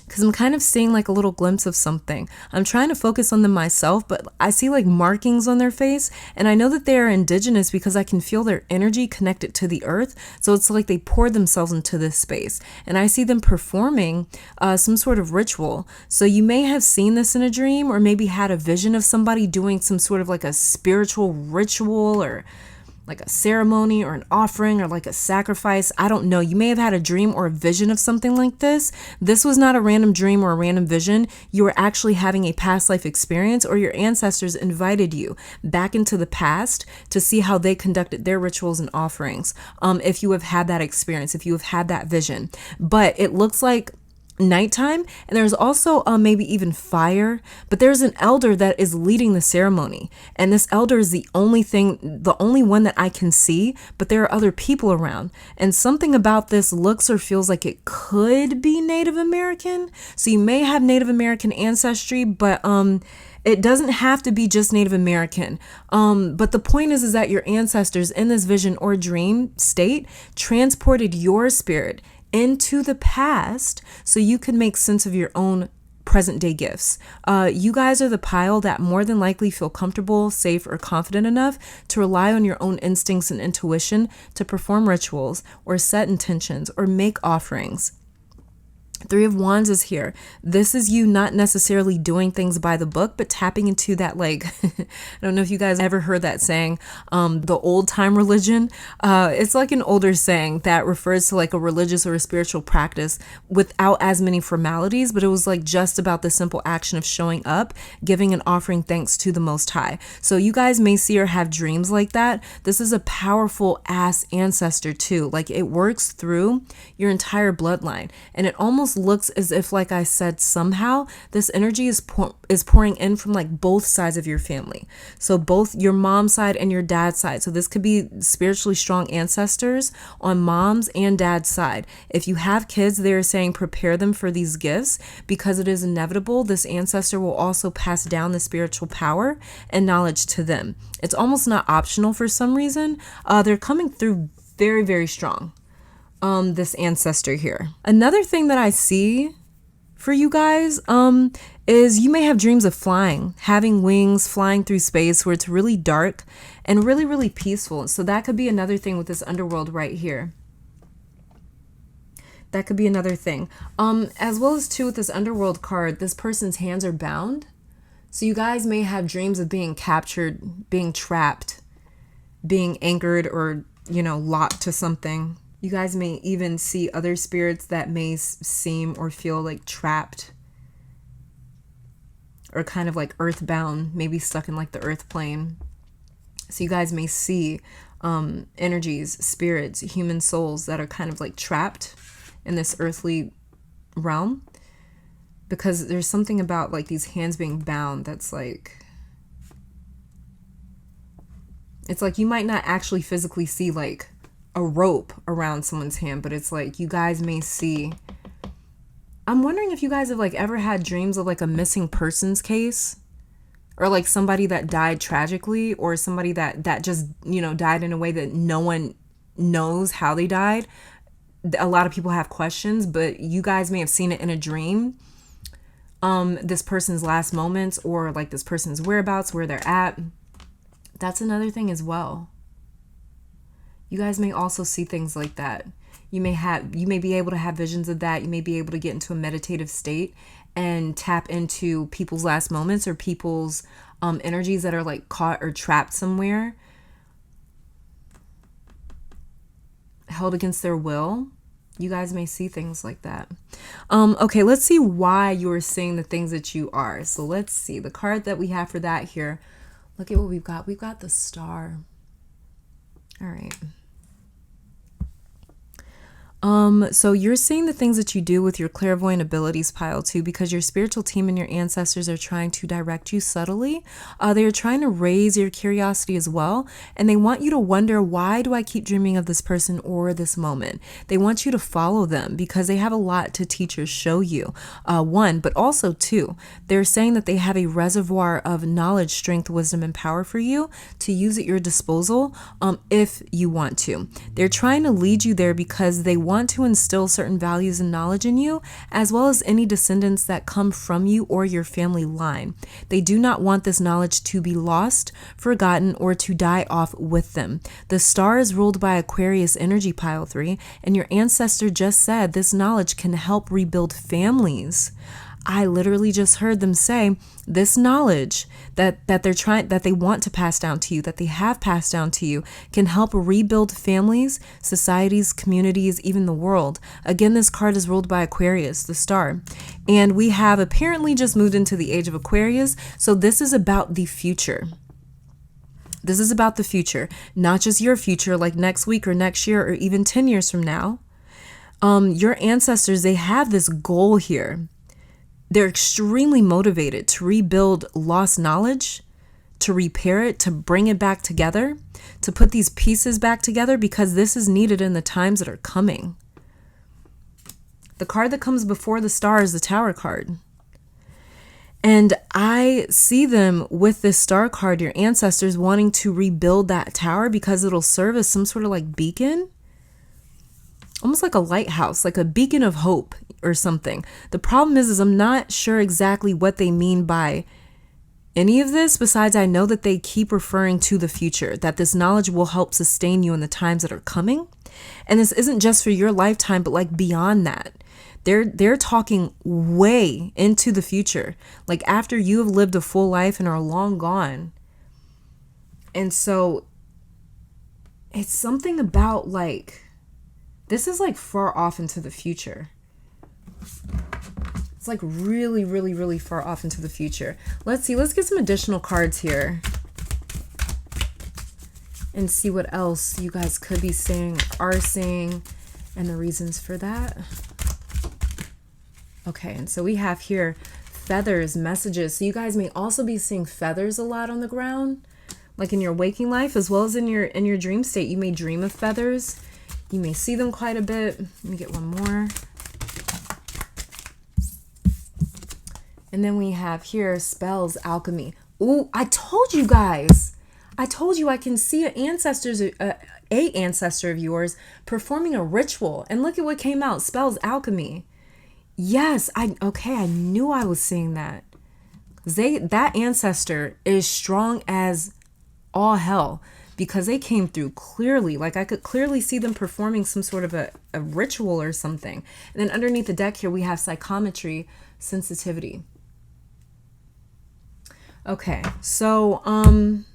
because I'm kind of seeing like a little glimpse of something. I'm trying to focus on them myself, but I see like markings on their face, and I know that they are indigenous because I can feel their energy connected to the earth. So it's like they pour themselves into this space, and I see them performing some sort of ritual. So you may have seen this in a dream, or maybe had a vision of somebody doing some sort of like a spiritual ritual, or like a ceremony or an offering or like a sacrifice. I don't know. You may have had a dream or a vision of something like this. This was not a random dream or a random vision. You were actually having a past life experience, or your ancestors invited you back into the past to see how they conducted their rituals and offerings. If you have had that experience, if you have had that vision. But it looks like nighttime, and there's also maybe even fire, but there's an elder that is leading the ceremony, and this elder is the only one that I can see, but there are other people around, and something about this looks or feels like it could be Native American. So you may have Native American ancestry, but it doesn't have to be just Native American. But the point is that your ancestors in this vision or dream state transported your spirit into the past so you can make sense of your own present day gifts. You guys are the pile that more than likely feel comfortable, safe, or confident enough to rely on your own instincts and intuition to perform rituals or set intentions or make offerings. Three of Wands is here. This is you not necessarily doing things by the book, but tapping into that, like, I don't know if you guys ever heard that saying, the old time religion. It's like an older saying that refers to like a religious or a spiritual practice without as many formalities, but it was like just about the simple action of showing up, giving and offering thanks to the Most High. So you guys may see or have dreams like that. This is a powerful ass ancestor too. Like it works through your entire bloodline, and it almost looks as if, like I said, somehow this energy is pouring in from like both sides of your family. So both your mom's side and your dad's side. So this could be spiritually strong ancestors on mom's and dad's side. If you have kids, they're saying prepare them for these gifts because it is inevitable. This ancestor will also pass down the spiritual power and knowledge to them. It's almost not optional for some reason. They're coming through very, very strong. This ancestor here. Another thing that I see for you guys is you may have dreams of flying, having wings, flying through space where it's really dark and really, really peaceful. So that could be another thing with this underworld right here. That could be another thing. As well as too with this underworld card, this person's hands are bound. So you guys may have dreams of being captured, being trapped, being anchored, or, locked to something. You guys may even see other spirits that may seem or feel like trapped or kind of like earthbound, maybe stuck in like the earth plane. So you guys may see energies, spirits, human souls that are kind of like trapped in this earthly realm, because there's something about like these hands being bound that's like, it's like you might not actually physically see like a rope around someone's hand, but it's like you guys may see. I'm wondering if you guys have like ever had dreams of like a missing persons case, or like somebody that died tragically, or somebody that just died in a way that no one knows how they died. A lot of people have questions, but you guys may have seen it in a dream. this person's last moments, or like this person's whereabouts, where they're at. That's another thing as well. You guys may also see things like that. You may be able to have visions of that. You may be able to get into a meditative state and tap into people's last moments, or people's energies that are like caught or trapped somewhere, held against their will. You guys may see things like that. Okay, let's see why you are seeing the things that you are. So let's see the card that we have for that here. Look at what we've got. We've got the Star. All right. So you're seeing the things that you do with your clairvoyant abilities pile too, because your spiritual team and your ancestors are trying to direct you subtly. They are trying to raise your curiosity as well. And they want you to wonder, why do I keep dreaming of this person or this moment? They want you to follow them because they have a lot to teach or show you. One, but also two, they're saying that they have a reservoir of knowledge, strength, wisdom, and power for you to use at your disposal if you want to. They're trying to lead you there because they want to instill certain values and knowledge in you, as well as any descendants that come from you or your family line. They do not want this knowledge to be lost, forgotten, or to die off with them. The Star is ruled by Aquarius energy pile 3, and your ancestor just said this knowledge can help rebuild families. I literally just heard them say this knowledge that they want to pass down to you, that they have passed down to you, can help rebuild families, societies, communities, even the world. Again, this card is ruled by Aquarius, the Star. And we have apparently just moved into the age of Aquarius. So this is about the future. This is about the future, not just your future, like next week or next year or even 10 years from now. Your ancestors, they have this goal here. They're extremely motivated to rebuild lost knowledge, to repair it, to bring it back together, to put these pieces back together, because this is needed in the times that are coming. The card that comes before the Star is the Tower card. And I see them with this Star card, your ancestors wanting to rebuild that tower because it'll serve as some sort of like beacon. Almost like a lighthouse, like a beacon of hope or something. The problem is I'm not sure exactly what they mean by any of this. Besides, I know that they keep referring to the future, that this knowledge will help sustain you in the times that are coming. And this isn't just for your lifetime, but like beyond that. They're talking way into the future, like after you have lived a full life and are long gone. And so it's something about like, this is like far off into the future. It's like really, really, really far off into the future. Let's see. Let's get some additional cards here and see what else you guys could be saying, are saying, and the reasons for that. Okay, and so we have here feathers, messages. So you guys may also be seeing feathers a lot on the ground, like in your waking life as well as in your dream state. You may dream of feathers. You may see them quite a bit. Let me get one more. And then we have here spells, alchemy. Ooh, I told you guys. I told you I can see an ancestor of yours performing a ritual. And look at what came out. Spells, alchemy. Yes, I knew I was seeing that. That ancestor is strong as all hell, because they came through clearly. Like I could clearly see them performing some sort of a ritual or something. And then underneath the deck here, we have psychometry, sensitivity. Okay, so I'm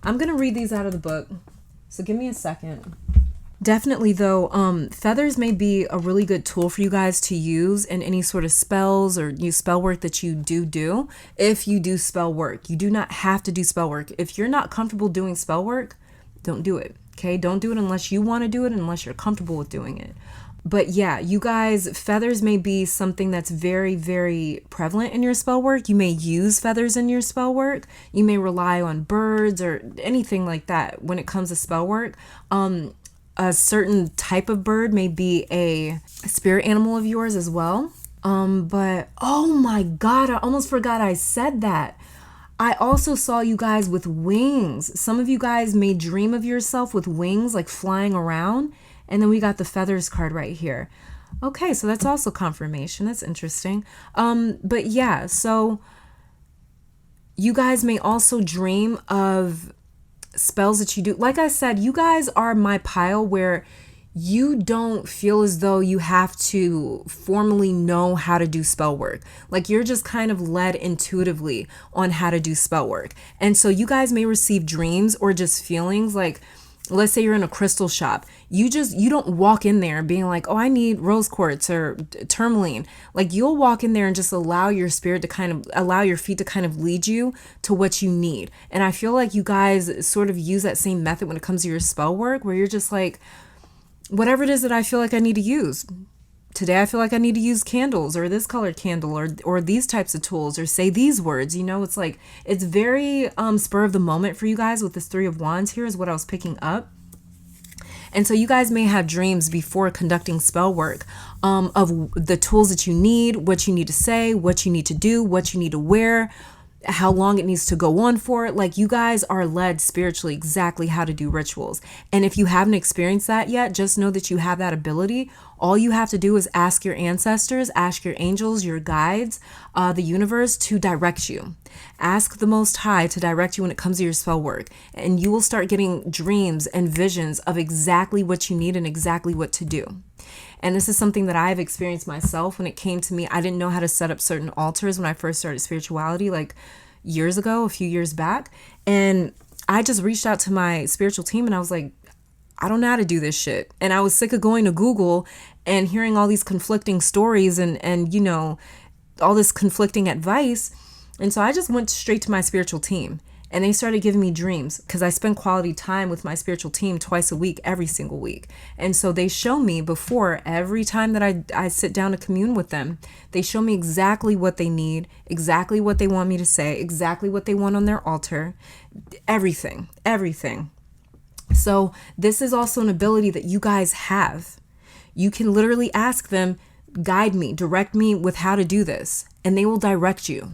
going to read these out of the book. So give me a second. Definitely though, feathers may be a really good tool for you guys to use in any sort of spells or spell work that you do. If you do spell work, you do not have to do spell work. If you're not comfortable doing spell work, don't do it. Okay. Don't do it unless you want to do it, unless you're comfortable with doing it. But yeah, you guys, feathers may be something that's very, very prevalent in your spell work. You may use feathers in your spell work. You may rely on birds or anything like that when it comes to spell work. A certain type of bird may be a spirit animal of yours as well. But oh my God, I almost forgot I said that. I also saw you guys with wings. Some of you guys may dream of yourself with wings, like flying around. And then we got the feathers card right here. Okay, so that's also confirmation. That's interesting. But yeah, so you guys may also dream of spells that you do. Like I said, you guys are my pile where you don't feel as though you have to formally know how to do spell work. Like you're just kind of led intuitively on how to do spell work. And so you guys may receive dreams or just feelings like, let's say you're in a crystal shop. You don't walk in there being like, oh, I need rose quartz or tourmaline. Like you'll walk in there and just allow your spirit to kind of allow your feet to kind of lead you to what you need. And I feel like you guys sort of use that same method when it comes to your spell work, where you're just like, whatever it is that I feel like I need to use. Today I feel like I need to use candles or this colored candle or these types of tools or say these words. You know, it's like it's very spur of the moment for you guys with this 3 of Wands here is what I was picking up. And so you guys may have dreams before conducting spell work of the tools that you need, what you need to say, what you need to do, what you need to wear, how long it needs to go on for. Like you guys are led spiritually exactly how to do rituals. And if you haven't experienced that yet, just know that you have that ability. All you have to do is ask your ancestors, ask your angels, your guides, the universe to direct you. Ask the Most High to direct you when it comes to your spell work. And you will start getting dreams and visions of exactly what you need and exactly what to do. And this is something that I've experienced myself when it came to me. I didn't know how to set up certain altars when I first started spirituality, like years ago, a few years back. And I just reached out to my spiritual team and I was like, I don't know how to do this shit. And I was sick of going to Google and hearing all these conflicting stories and you know, all this conflicting advice. And so I just went straight to my spiritual team. And they started giving me dreams because I spend quality time with my spiritual team twice a week, every single week. And so they show me before every time that I sit down to commune with them, they show me exactly what they need, exactly what they want me to say, exactly what they want on their altar, everything. So this is also an ability that you guys have. You can literally ask them, guide me, direct me with how to do this, and they will direct you.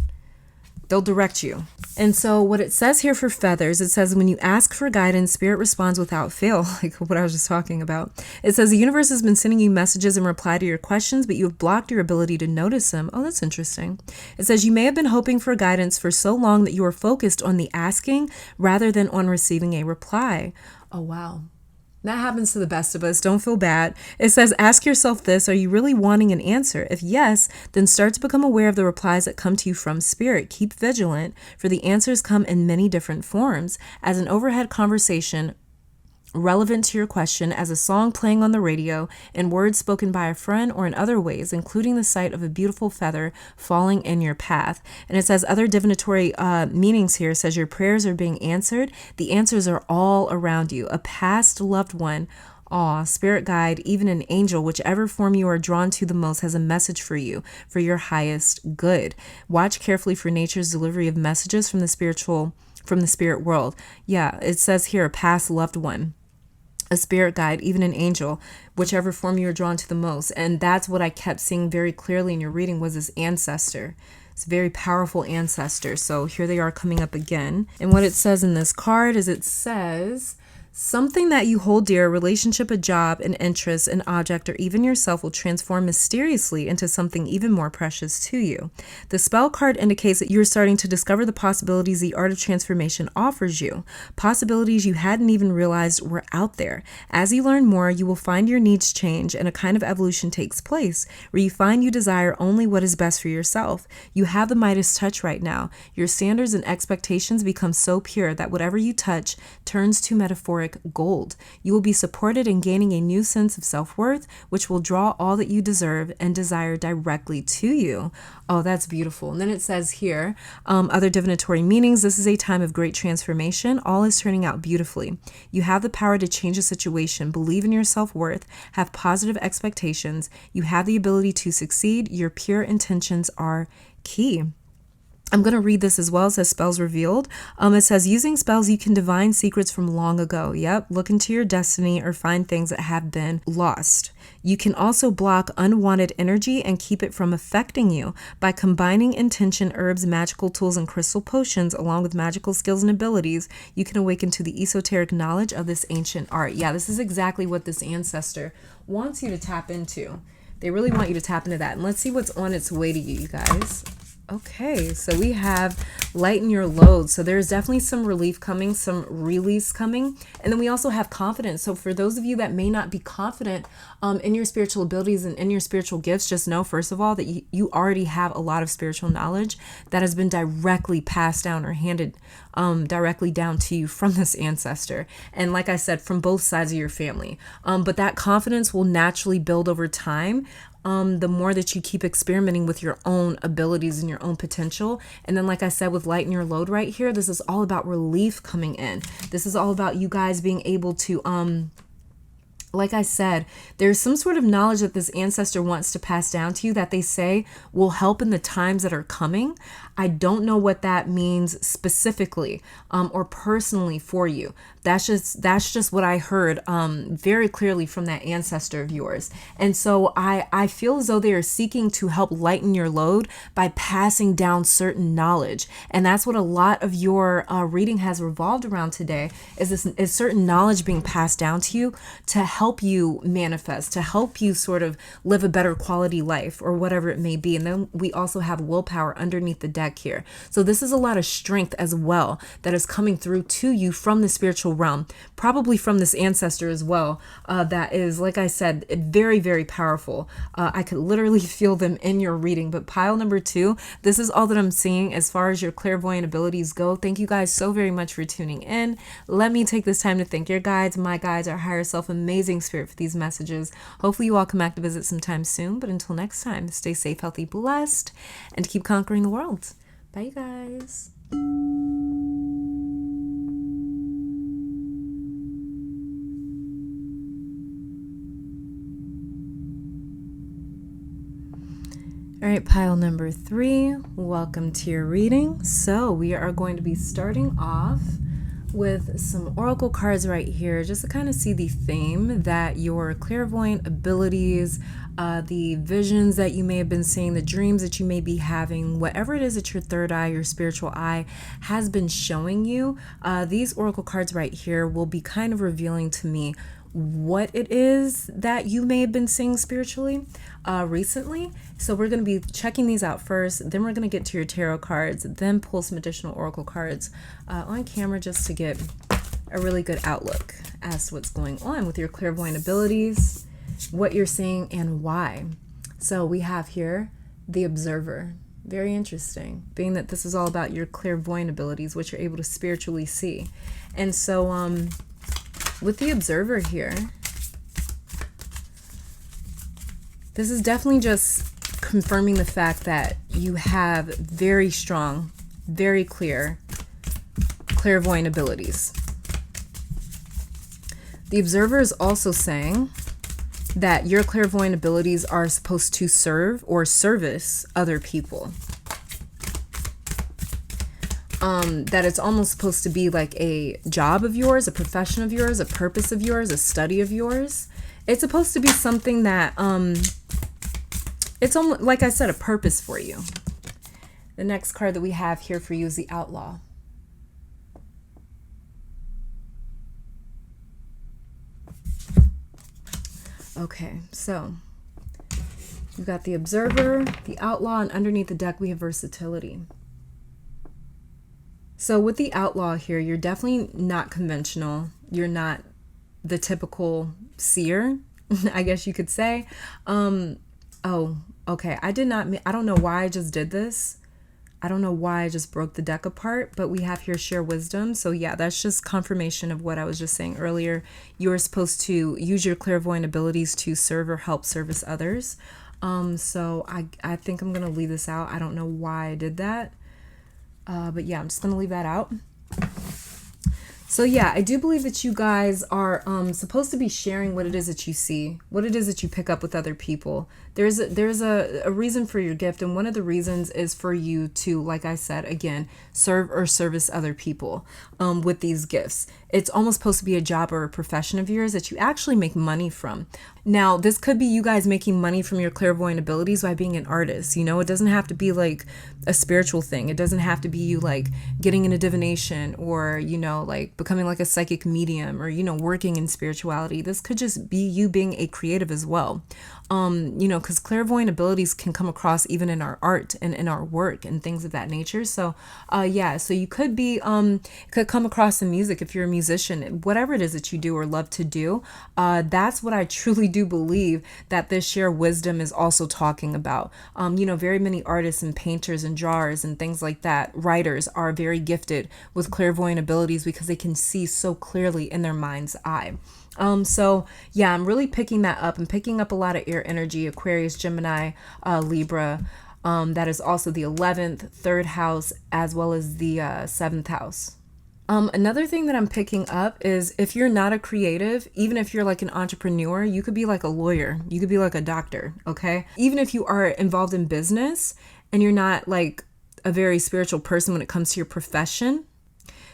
They'll direct you. And so what it says here for feathers, it says when you ask for guidance, spirit responds without fail, like what I was just talking about. It says the universe has been sending you messages in reply to your questions, but you have blocked your ability to notice them. Oh, that's interesting. It says you may have been hoping for guidance for so long that you are focused on the asking rather than on receiving a reply. Oh, wow. That happens to the best of us. Don't feel bad. It says, ask yourself this. Are you really wanting an answer? If yes, then start to become aware of the replies that come to you from spirit. Keep vigilant, for the answers come in many different forms. As an overhead conversation relevant to your question, as a song playing on the radio, in words spoken by a friend, or in other ways, including the sight of a beautiful feather falling in your path. And it says other divinatory meanings here. It says your prayers are being answered. The answers are all around you. A past loved one, awe, spirit guide, even an angel, whichever form you are drawn to the most, has a message for you for your highest good. Watch carefully for nature's delivery of messages from the spirit world. Yeah, it says here a past loved one, a spirit guide, even an angel, whichever form you're drawn to the most. And that's what I kept seeing very clearly in your reading was this ancestor. It's a very powerful ancestor. So here they are coming up again. And what it says in this card is it says, something that you hold dear, a relationship, a job, an interest, an object, or even yourself will transform mysteriously into something even more precious to you. The spell card indicates that you're starting to discover the possibilities the art of transformation offers you, possibilities you hadn't even realized were out there. As you learn more, you will find your needs change and a kind of evolution takes place where you find you desire only what is best for yourself. You have the Midas touch right now. Your standards and expectations become so pure that whatever you touch turns to metaphoric gold. You will be supported in gaining a new sense of self-worth, which will draw all that you deserve and desire directly to you. Oh, that's beautiful. And then it says here, other divinatory meanings. This is a time of great transformation. All is turning out beautifully. You have the power to change a situation. Believe in your self-worth. Have positive expectations. You have the ability to succeed. Your pure intentions are key. I'm going to read this as well. It says spells revealed. It says using spells, you can divine secrets from long ago. Yep. Look into your destiny or find things that have been lost. You can also block unwanted energy and keep it from affecting you by combining intention, herbs, magical tools, and crystal potions along with magical skills and abilities. You can awaken to the esoteric knowledge of this ancient art. Yeah, this is exactly what this ancestor wants you to tap into. They really want you to tap into that. And let's see what's on its way to you, you guys. Okay, so we have lighten your load. So there's definitely some relief coming, some release coming. And then we also have confidence. So for those of you that may not be confident in your spiritual abilities and in your spiritual gifts, just know, first of all, that you already have a lot of spiritual knowledge that has been directly passed down or handed directly down to you from this ancestor. And like I said, from both sides of your family. But that confidence will naturally build over time. The more that you keep experimenting with your own abilities and your own potential. And then, like I said, with lighten your load right here, this is all about relief coming in. This is all about you guys being able to, like I said, there's some sort of knowledge that this ancestor wants to pass down to you that they say will help in the times that are coming. I don't know what that means specifically or personally for you. That's just what I heard very clearly from that ancestor of yours. And so I feel as though they are seeking to help lighten your load by passing down certain knowledge. And that's what a lot of your reading has revolved around today, is certain knowledge being passed down to you to help you manifest, to help you sort of live a better quality life or whatever it may be. And then we also have willpower underneath the deck here. So this is a lot of strength as well that is coming through to you from the spiritual realm, probably from this ancestor as well. That is, like I said, very, very powerful. I could literally feel them in your reading. But pile number 2, this is all that I'm seeing as far as your clairvoyant abilities go. Thank you guys so very much for tuning in. Let me take this time to thank your guides, my guides, our higher self, amazing spirit, for these messages. Hopefully you all come back to visit sometime soon. But until next time, stay safe, healthy, blessed, and keep conquering the world. Bye, you guys. All right, pile number 3, welcome to your reading. So we are going to be starting off with some oracle cards right here, just to kind of see the theme that your clairvoyant abilities, the visions that you may have been seeing, the dreams that you may be having, whatever it is that your third eye, your spiritual eye has been showing you, these oracle cards right here will be kind of revealing to me what it is that you may have been seeing spiritually recently. So we're going to be checking these out first, then we're going to get to your tarot cards, then pull some additional oracle cards on camera just to get a really good outlook as to what's going on with your clairvoyant abilities, what you're seeing, and why. So we have here the observer. Very interesting, being that this is all about your clairvoyant abilities, what you're able to spiritually see. And so with the observer here, this is definitely just confirming the fact that you have very strong, very clear clairvoyant abilities. The observer is also saying that your clairvoyant abilities are supposed to serve or service other people. That it's almost supposed to be like a job of yours, a profession of yours, a purpose of yours, a study of yours. It's supposed to be something that, it's almost, like I said, a purpose for you. The next card that we have here for you is the Outlaw. Okay, so you've got the Observer, the Outlaw, and underneath the deck we have Versatility. So with the Outlaw here, you're definitely not conventional. You're not the typical seer, I guess you could say. Oh, okay. I don't know why I just did this. I don't know why I just broke the deck apart, but we have here share wisdom. So yeah, that's just confirmation of what I was just saying earlier. You're supposed to use your clairvoyant abilities to serve or help service others. So I think I'm going to leave this out. I don't know why I did that. But yeah, I'm just going to leave that out. So yeah, I do believe that you guys are supposed to be sharing what it is that you see, what it is that you pick up with other people. There's a reason for your gift, and one of the reasons is for you to, like I said, again, serve or service other people with these gifts. It's almost supposed to be a job or a profession of yours that you actually make money from. Now, this could be you guys making money from your clairvoyant abilities by being an artist. You know, it doesn't have to be like a spiritual thing. It doesn't have to be you like getting into divination or, you know, like becoming like a psychic medium or, you know, working in spirituality. This could just be you being a creative as well. because clairvoyant abilities can come across even in our art and in our work and things of that nature. So so you could be could come across in music if you're a musician, whatever it is that you do or love to do. That's what I truly do believe that this shared wisdom is also talking about. Very many artists and painters and drawers and things like that, writers, are very gifted with clairvoyant abilities because they can see so clearly in their mind's eye. I'm really picking that up. I'm picking up a lot of air energy, Aquarius, Gemini, Libra. That is also the 11th, 3rd house, as well as the 7th house. Another thing that I'm picking up is if you're not a creative, even if you're like an entrepreneur, you could be like a lawyer, you could be like a doctor, okay? Even if you are involved in business and you're not like a very spiritual person when it comes to your profession,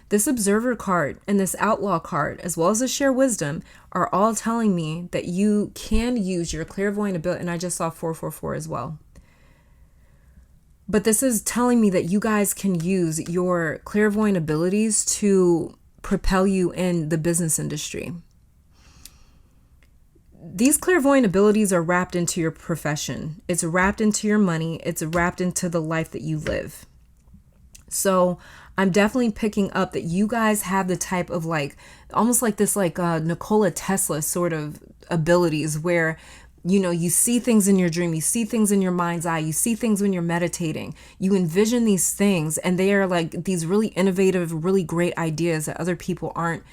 this observer card and this outlaw card, as well as the share wisdom, are all telling me that you can use your clairvoyant ability. And I just saw 444 as well. But this is telling me that you guys can use your clairvoyant abilities to propel you in the business industry. These clairvoyant abilities are wrapped into your profession. It's wrapped into your money. It's wrapped into the life that you live. So I'm definitely picking up that you guys have the type of almost like this Nikola Tesla sort of abilities where, you see things in your dream, you see things in your mind's eye, you see things when you're meditating, you envision these things, and they are like these really innovative, really great ideas that other people aren't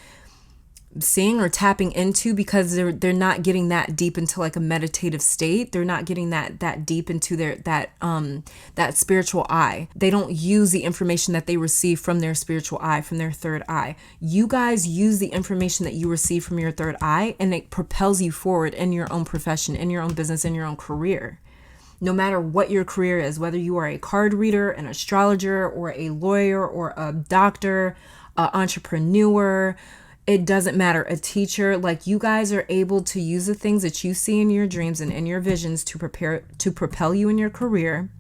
seeing or tapping into because they're not getting that deep into like a meditative state. They're not getting that deep into that spiritual eye. They don't use the information that they receive from their spiritual eye, from their third eye. You guys use the information that you receive from your third eye, and it propels you forward in your own profession, in your own business, in your own career. No matter what your career is, whether you are a card reader, an astrologer, or a lawyer, or a doctor, an entrepreneur, it doesn't matter, a teacher, like you guys are able to use the things that you see in your dreams and in your visions to propel you in your career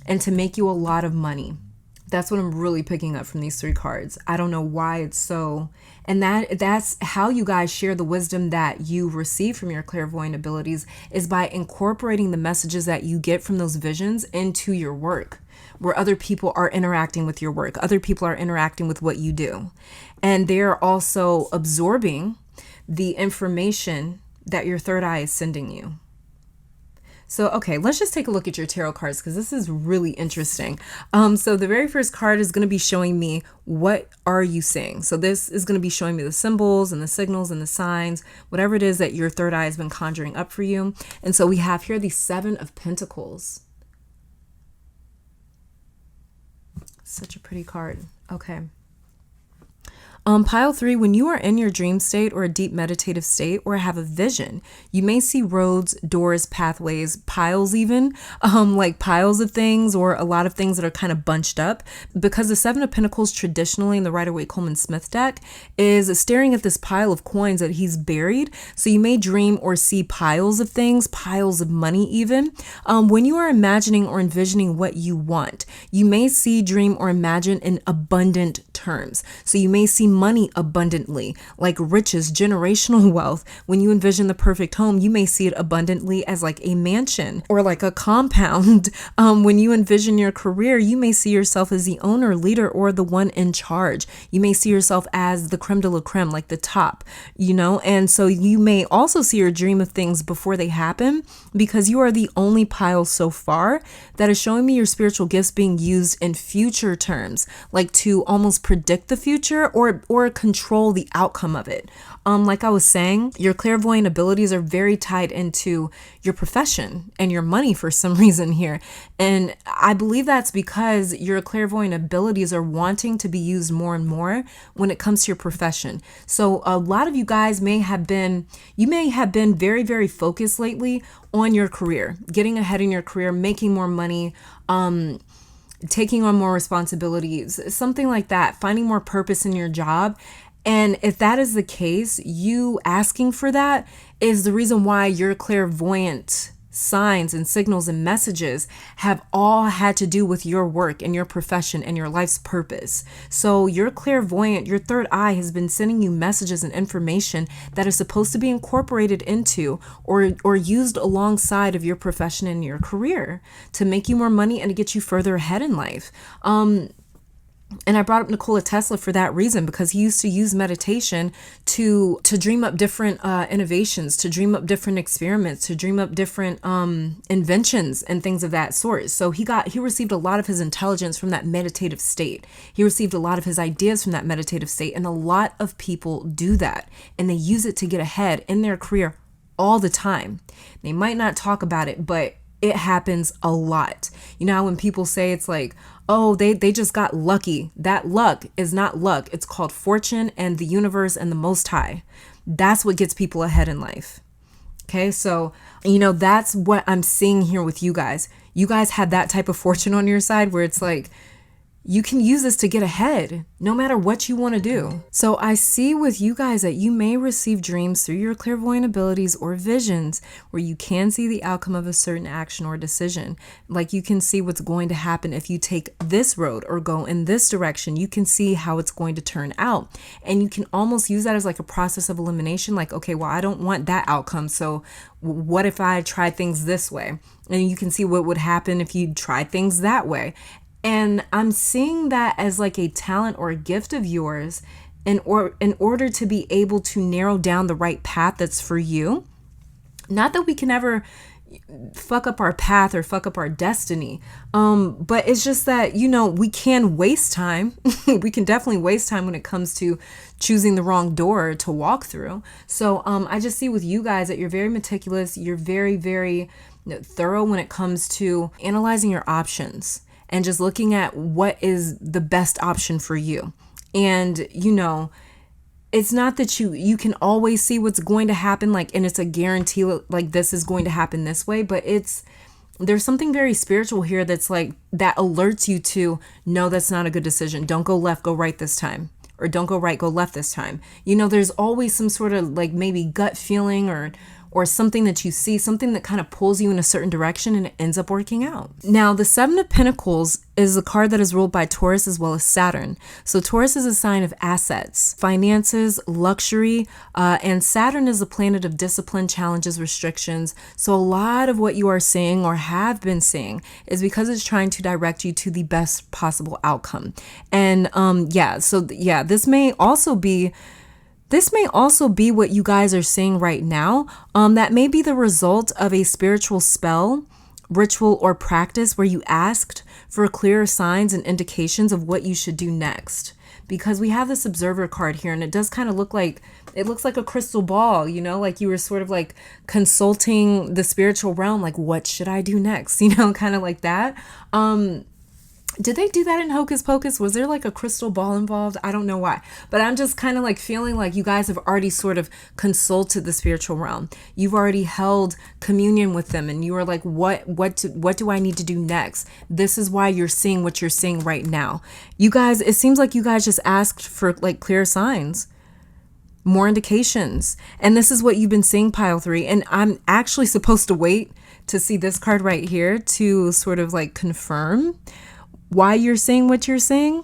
and to make you a lot of money. That's what I'm really picking up from these 3 cards. I don't know why it's so. And that's how you guys share the wisdom that you receive from your clairvoyant abilities, is by incorporating the messages that you get from those visions into your work, where other people are interacting with your work. Other people are interacting with what you do. And they're also absorbing the information that your third eye is sending you. So, okay, let's just take a look at your tarot cards because this is really interesting. So the very first card is going to be showing me, what are you seeing? So this is going to be showing me the symbols and the signals and the signs, whatever it is that your third eye has been conjuring up for you. And so we have here the 7 of Pentacles. Such a pretty card. Okay. Pile 3, when you are in your dream state or a deep meditative state or have a vision, you may see roads, doors, pathways, piles even, like piles of things or a lot of things that are kind of bunched up, because the 7 of Pentacles traditionally in the Rider-Waite-Coleman-Smith deck is staring at this pile of coins that he's buried. So you may dream or see piles of things, piles of money even. When you are imagining or envisioning what you want, you may see, dream, or imagine in abundant terms. So you may see money abundantly, like riches, generational wealth. When you envision the perfect home, you may see it abundantly as like a mansion or like a compound. When you envision your career, you may see yourself as the owner, leader, or the one in charge. You may see yourself as the creme de la creme, like the top, and so you may also see or dream of things before they happen, because you are the only pile so far that is showing me your spiritual gifts being used in future terms, like to almost predict the future or control the outcome of it. Like I was saying, your clairvoyant abilities are very tied into your profession and your money for some reason here. And I believe that's because your clairvoyant abilities are wanting to be used more and more when it comes to your profession. So a lot of you guys may have been very, very focused lately on your career, getting ahead in your career, making more money, taking on more responsibilities, something like that, finding more purpose in your job. And if that is the case, you asking for that is the reason why your clairvoyant signs and signals and messages have all had to do with your work and your profession and your life's purpose. So your clairvoyant, your third eye, has been sending you messages and information that is supposed to be incorporated into or used alongside of your profession and your career to make you more money and to get you further ahead in life. And I brought up Nikola Tesla for that reason, because he used to use meditation to dream up different innovations, to dream up different experiments, to dream up different inventions and things of that sort. So he received a lot of his intelligence from that meditative state. He received a lot of his ideas from that meditative state. And a lot of people do that, and they use it to get ahead in their career all the time. They might not talk about it, but it happens a lot. You know how when people say it's like, oh, they just got lucky. That luck is not luck. It's called fortune and the universe and the Most High. That's what gets people ahead in life. Okay, so, that's what I'm seeing here with you guys. You guys had that type of fortune on your side where it's like, you can use this to get ahead no matter what you want to do. So I see with you guys that you may receive dreams through your clairvoyant abilities or visions where you can see the outcome of a certain action or decision. Like you can see what's going to happen if you take this road or go in this direction. You can see how it's going to turn out. And you can almost use that as like a process of elimination. Like, okay, well, I don't want that outcome. So what if I try things this way? And you can see what would happen if you try things that way. And I'm seeing that as like a talent or a gift of yours in order to be able to narrow down the right path that's for you. Not that we can ever fuck up our path or fuck up our destiny. But it's just that, we can waste time. We can definitely waste time when it comes to choosing the wrong door to walk through. So I just see with you guys that you're very meticulous. You're very, very thorough when it comes to analyzing your options and just looking at what is the best option for you. And, it's not that you can always see what's going to happen, like, and it's a guarantee, like this is going to happen this way, but there's something very spiritual here that's like, that alerts you to, no, that's not a good decision. Don't go left, go right this time. Or don't go right, go left this time. There's always some sort of like maybe gut feeling or something that you see, something that kind of pulls you in a certain direction and it ends up working out. Now, the Seven of Pentacles is a card that is ruled by Taurus as well as Saturn. So Taurus is a sign of assets, finances, luxury, and Saturn is a planet of discipline, challenges, restrictions. So a lot of what you are seeing or have been seeing is because it's trying to direct you to the best possible outcome. And this may also be what you guys are seeing right now. That may be the result of a spiritual spell, ritual, or practice where you asked for clearer signs and indications of what you should do next. Because we have this observer card here, and it does kind of look like a crystal ball, like you were sort of like consulting the spiritual realm, like what should I do next? Kind of like that. Did they do that in Hocus Pocus? Was there like a crystal ball involved? I don't know why, but I'm just kind of like feeling like you guys have already sort of consulted the spiritual realm. You've already held communion with them, and you were like, what do I need to do next? This is why you're seeing what you're seeing right now. You guys, it seems like you guys just asked for like clear signs, more indications. And this is what you've been seeing, pile 3. And I'm actually supposed to wait to see this card right here to sort of like confirm why you're saying what you're saying,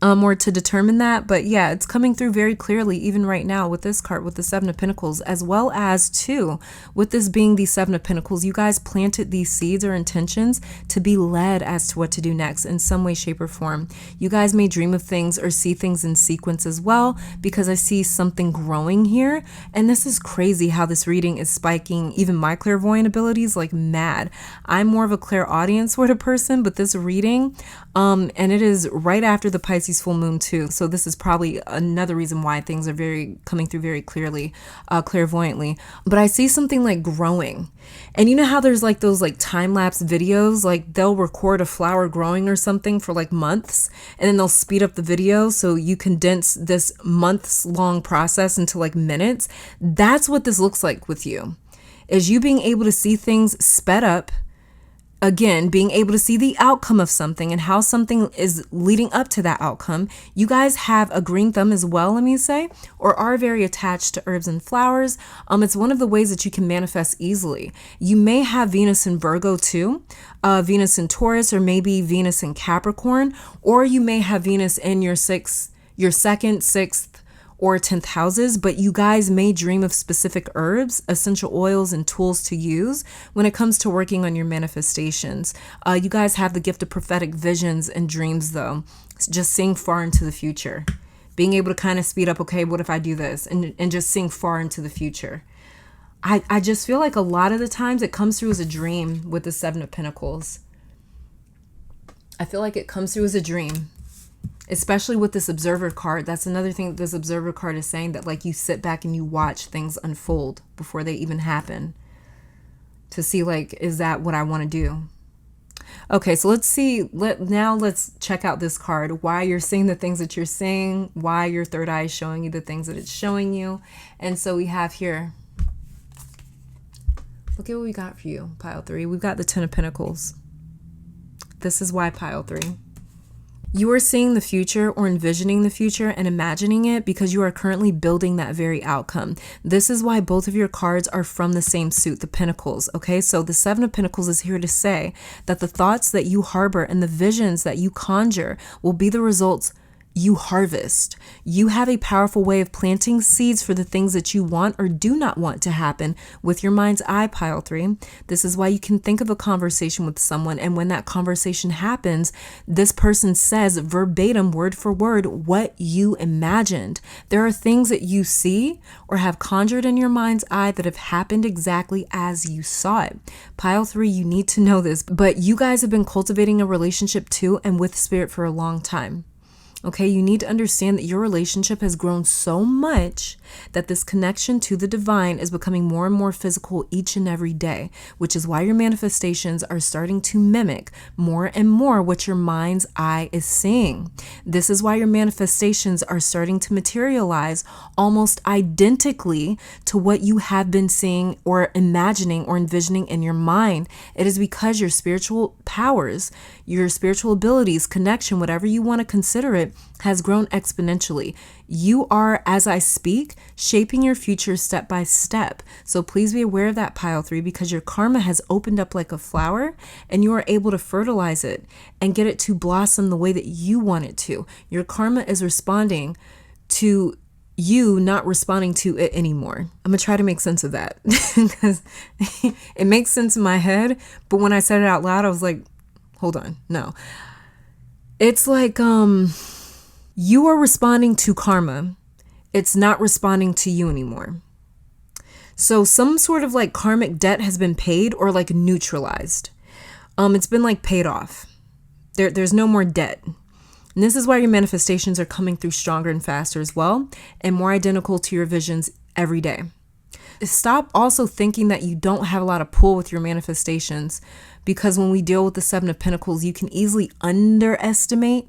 or to determine that. But yeah, it's coming through very clearly even right now with this card, with the Seven of Pentacles, as well as too, with this being the Seven of Pentacles, you guys planted these seeds or intentions to be led as to what to do next in some way, shape, or form. You guys may dream of things or see things in sequence as well, because I see something growing here. And this is crazy how this reading is spiking even my clairvoyant abilities like mad. I'm more of a clairaudient sort of person, but this reading, and it is right after the Pisces full moon too. So this is probably another reason why things are coming through very clearly, clairvoyantly. But I see something like growing. And you know how there's like those like time-lapse videos, like they'll record a flower growing or something for like months, and then they'll speed up the video so you condense this months long process into like minutes. That's what this looks like with you, is you being able to see things sped up again, being able to see the outcome of something and how something is leading up to that outcome. You guys have a green thumb as well, let me say, or are very attached to herbs and flowers. It's one of the ways that you can manifest easily. You may have Venus in Virgo too, Venus in Taurus, or maybe Venus in Capricorn, or you may have Venus in your second, sixth, or 10th houses, but you guys may dream of specific herbs, essential oils, and tools to use when it comes to working on your manifestations. You guys have the gift of prophetic visions and dreams, though, just seeing far into the future, being able to kind of speed up, okay, what if I do this, and just seeing far into the future. I just feel like a lot of the times it comes through as a dream with the Seven of Pentacles. I feel like it comes through as a dream. Especially with this observer card. That's another thing that this observer card is saying, that like you sit back and you watch things unfold before they even happen to see like, is that what I want to do? Okay, so let's see. Let's check out this card. Why you're seeing the things that you're seeing, why your third eye is showing you the things that it's showing you. And so we have here, look at what we got for you, pile 3. We've got the 10 of Pentacles. This is why, pile 3. You are seeing the future or envisioning the future and imagining it because you are currently building that very outcome. This is why both of your cards are from the same suit, the Pentacles. Okay, so the Seven of Pentacles is here to say that the thoughts that you harbor and the visions that you conjure will be the results you harvest. You have a powerful way of planting seeds for the things that you want or do not want to happen with your mind's eye, pile 3. This is why you can think of a conversation with someone, and when that conversation happens, this person says verbatim, word for word, what you imagined. There are things that you see or have conjured in your mind's eye that have happened exactly as you saw it. Pile 3, you need to know this, but you guys have been cultivating a relationship too and with spirit for a long time. Okay, you need to understand that your relationship has grown so much that this connection to the divine is becoming more and more physical each and every day, which is why your manifestations are starting to mimic more and more what your mind's eye is seeing. This is why your manifestations are starting to materialize almost identically to what you have been seeing or imagining or envisioning in your mind. It is because your spiritual powers, your spiritual abilities, connection, whatever you want to consider it, has grown exponentially. You are, as I speak, shaping your future step by step. So please be aware of that, pile 3, because your karma has opened up like a flower and you are able to fertilize it and get it to blossom the way that you want it to. Your karma is responding to you, not responding to it anymore. I'm gonna try to make sense of that because it makes sense in my head, but when I said it out loud, I was like, hold on, no. It's like, you are responding to karma. It's not responding to you anymore. So some sort of like karmic debt has been paid or like neutralized. It's been like paid off. There's no more debt. And this is why your manifestations are coming through stronger and faster as well, and more identical to your visions every day. Stop also thinking that you don't have a lot of pull with your manifestations, because when we deal with the Seven of Pentacles, you can easily underestimate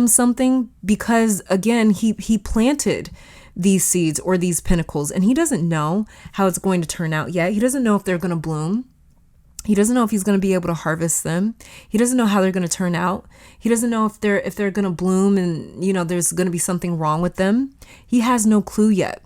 something, because again, he planted these seeds or these pentacles and he doesn't know how it's going to turn out yet. He doesn't know if they're going to bloom. He doesn't know if he's going to be able to harvest them. He doesn't know how they're going to turn out. He doesn't know if they're going to bloom and, you know, there's going to be something wrong with them. He has no clue yet.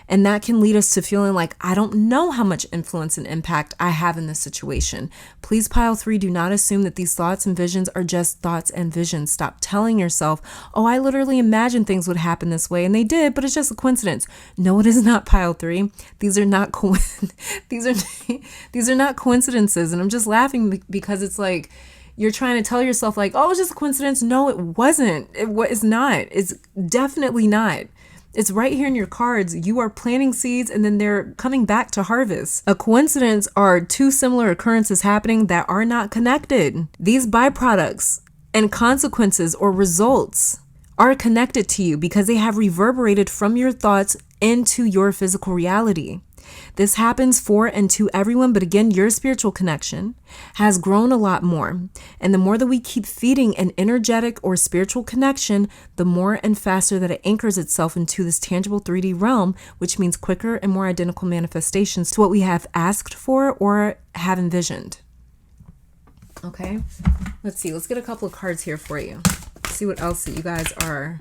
And that can lead us to feeling like, I don't know how much influence and impact I have in this situation. Please, pile 3, do not assume that these thoughts and visions are just thoughts and visions. Stop telling yourself, oh, I literally imagined things would happen this way, and they did, but it's just a coincidence. No, it is not, pile 3. These are not these are not coincidences. And I'm just laughing because it's like, you're trying to tell yourself like, oh, it's just a coincidence. No, it wasn't. It's not. It's definitely not. It's right here in your cards. You are planting seeds and then they're coming back to harvest. A coincidence are two similar occurrences happening that are not connected. These byproducts and consequences or results are connected to you because they have reverberated from your thoughts into your physical reality. This happens for and to everyone, but again, your spiritual connection has grown a lot more. And the more that we keep feeding an energetic or spiritual connection, the more and faster that it anchors itself into this tangible 3D realm, which means quicker and more identical manifestations to what we have asked for or have envisioned. Okay, let's see. Let's get a couple of cards here for you. See what else that you guys are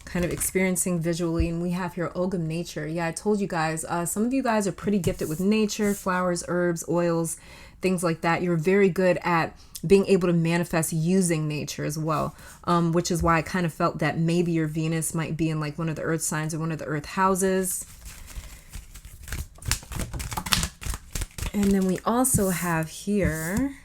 kind of experiencing visually. And we have here Ogum Nature. Yeah, I told you guys, some of you guys are pretty gifted with nature, flowers, herbs, oils, things like that. You're very good at being able to manifest using nature as well, which is why I kind of felt that maybe your Venus might be in like one of the earth signs or one of the earth houses. And then we also have here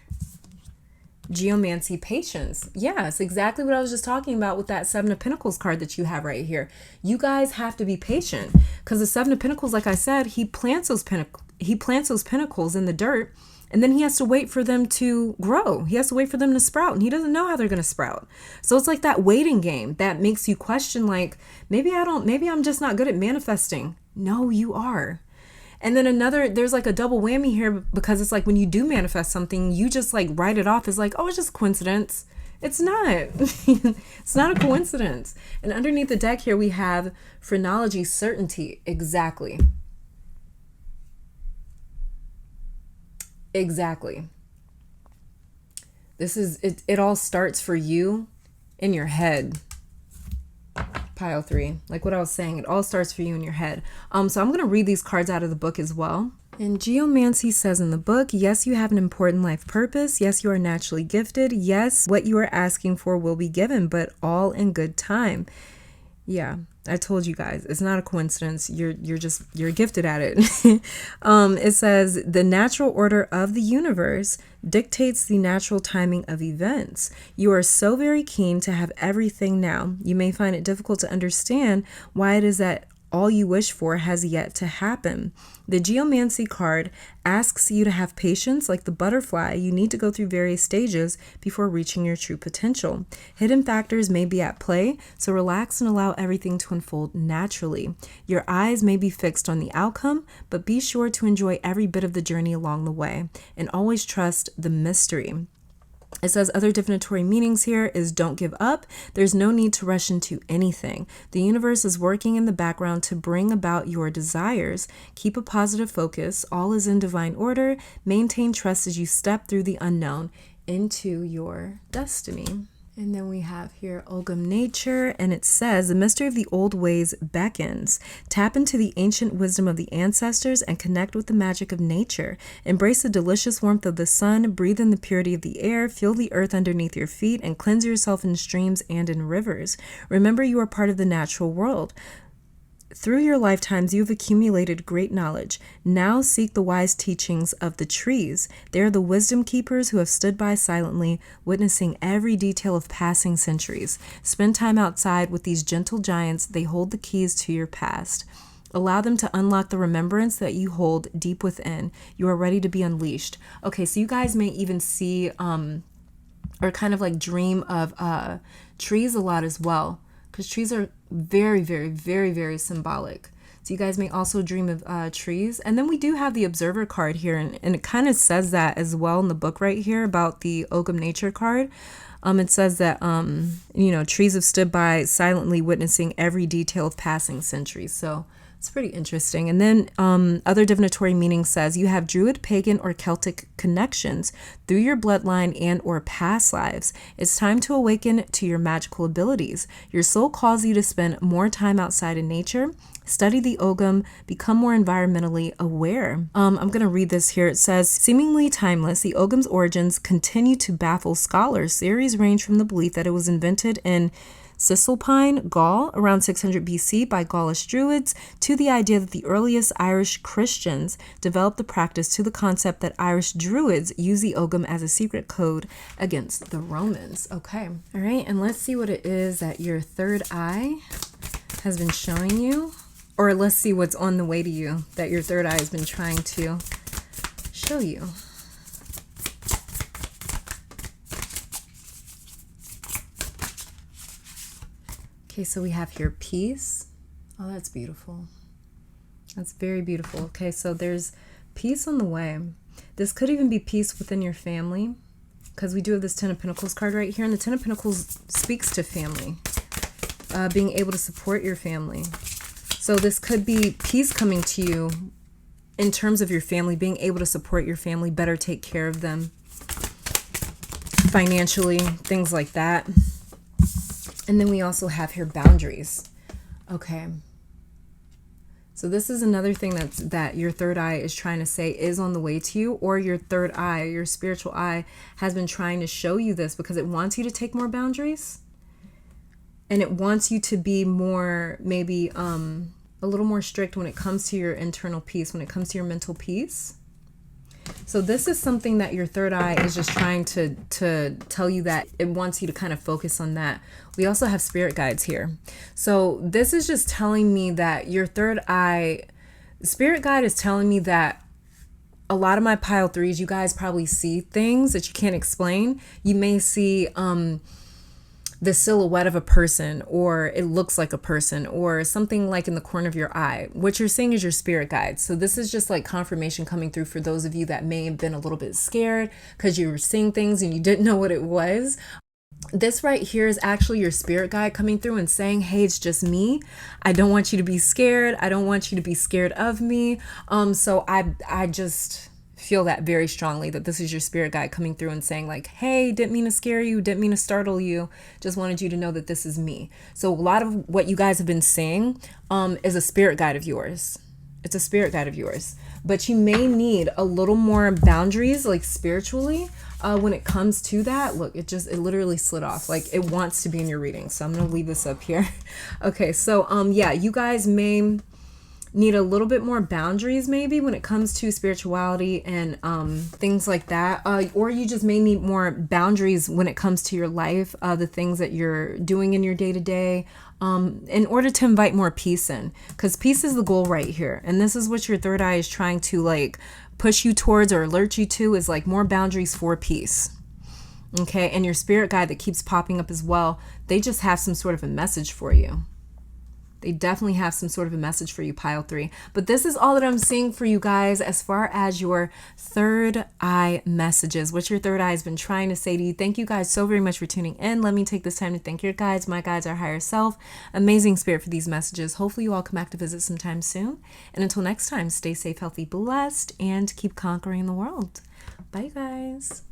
Geomancy, patience. Yes, exactly what I was just talking about with that Seven of Pentacles card that you have right here. You guys have to be patient because the Seven of Pentacles, like I said, he plants those pentacles in the dirt, and then he has to wait for them to grow. He has to wait for them to sprout, and he doesn't know how they're going to sprout. So it's like that waiting game that makes you question, like, maybe I'm just not good at manifesting. No, you are. And then there's like a double whammy here because it's like when you do manifest something, you just like write it off as like, oh, it's just coincidence. It's not. It's not a coincidence. And underneath the deck here, we have phrenology, certainty. Exactly. Exactly. This is, it all starts for you in your head. Pile 3, like what I was saying, it all starts for you in your head. So I'm going to read these cards out of the book as well. And Geomancy says in the book, yes, you have an important life purpose. Yes, you are naturally gifted. Yes, what you are asking for will be given, but all in good time. Yeah, I told you guys, it's not a coincidence. You're gifted at it. It says the natural order of the universe dictates the natural timing of events. You are so very keen to have everything now. You may find it difficult to understand why it is that all you wish for has yet to happen. The Geomancy card asks you to have patience like the butterfly. You need to go through various stages before reaching your true potential. Hidden factors may be at play, so relax and allow everything to unfold naturally. Your eyes may be fixed on the outcome, but be sure to enjoy every bit of the journey along the way and always trust the mystery. It says other divinatory meanings here is don't give up. There's no need to rush into anything. The universe is working in the background to bring about your desires. Keep a positive focus. All is in divine order. Maintain trust as you step through the unknown into your destiny. And then we have here Ogum Nature, and it says the mystery of the old ways beckons. Tap into the ancient wisdom of the ancestors and connect with the magic of nature. Embrace the delicious warmth of the sun, breathe in the purity of the air, feel the earth underneath your feet, and cleanse yourself in streams and in rivers. Remember, you are part of the natural world. Through your lifetimes, you've accumulated great knowledge. Now seek the wise teachings of the trees. They are the wisdom keepers who have stood by silently, witnessing every detail of passing centuries. Spend time outside with these gentle giants. They hold the keys to your past. Allow them to unlock the remembrance that you hold deep within. You are ready to be unleashed. Okay, so you guys may even see or kind of like dream of trees a lot as well, because trees are very, very, very, very symbolic. So you guys may also dream of trees. And then we do have the Observer card here, and it kind of says that as well in the book right here about the Ogum Nature card. It says that, trees have stood by silently witnessing every detail of passing centuries. So it's pretty interesting. And then other divinatory meaning says you have Druid, pagan, or Celtic connections through your bloodline and or past lives. It's time to awaken to your magical abilities. Your soul calls you to spend more time outside in nature. Study the Ogum, become more environmentally aware. I'm going to read this here. It says, seemingly timeless, the Ogum's origins continue to baffle scholars. Theories range from the belief that it was invented in Cisalpine, Gaul, around 600 BC by Gaulish Druids, to the idea that the earliest Irish Christians developed the practice, to the concept that Irish Druids use the Ogum as a secret code against the Romans. Okay. All right. And let's see what it is that your third eye has been showing you. Or let's see what's on the way to you that your third eye has been trying to show you. Okay, so we have here peace. Oh, that's beautiful. That's very beautiful. Okay, so there's peace on the way. This could even be peace within your family, because we do have this Ten of Pentacles card right here, and the Ten of Pentacles speaks to family, being able to support your family. So this could be peace coming to you in terms of your family, being able to support your family, better take care of them. financially, things like that. And then we also have here boundaries. Okay. So this is another thing that your third eye is trying to say is on the way to you, or your third eye, your spiritual eye, has been trying to show you this because it wants you to take more boundaries. And it wants you to be more, maybe a little more strict when it comes to your internal peace, when it comes to your mental peace. So this is something that your third eye is just trying to tell you, that it wants you to kind of focus on that. We also have spirit guides here. So this is just telling me that your third eye, spirit guide is telling me that a lot of my pile threes, you guys probably see things that you can't explain. You may see the silhouette of a person, or it looks like a person, or something like in the corner of your eye. What you're seeing is your spirit guide. So this is just like confirmation coming through for those of you that may have been a little bit scared because you were seeing things and you didn't know what it was. This right here is actually your spirit guide coming through and saying, hey, it's just me. I don't want you to be scared. I don't want you to be scared of me. So I just feel that very strongly, that this is your spirit guide coming through and saying like, hey, didn't mean to scare you, didn't mean to startle you, just wanted you to know that this is me. So a lot of what you guys have been saying is a spirit guide of yours. It's a spirit guide of yours, but you may need a little more boundaries, like spiritually, when it comes to that. Look, it literally slid off. Like, it wants to be in your reading. So I'm going to leave this up here. Okay. So, yeah, you guys may need a little bit more boundaries maybe when it comes to spirituality and things like that, or you just may need more boundaries when it comes to your life, the things that you're doing in your day-to-day, in order to invite more peace in, because peace is the goal right here. And this is what your third eye is trying to like push you towards or alert you to, is like more boundaries for peace. Okay. And your spirit guide that keeps popping up as well, they just have some sort of a message for you. They definitely have some sort of a message for you, pile three. But this is all that I'm seeing for you guys as far as your third eye messages, what your third eye has been trying to say to you. Thank you guys so very much for tuning in. Let me take this time to thank your guides, my guides, our higher self, amazing spirit, for these messages. Hopefully you all come back to visit sometime soon. And until next time, stay safe, healthy, blessed, and keep conquering the world. Bye, guys.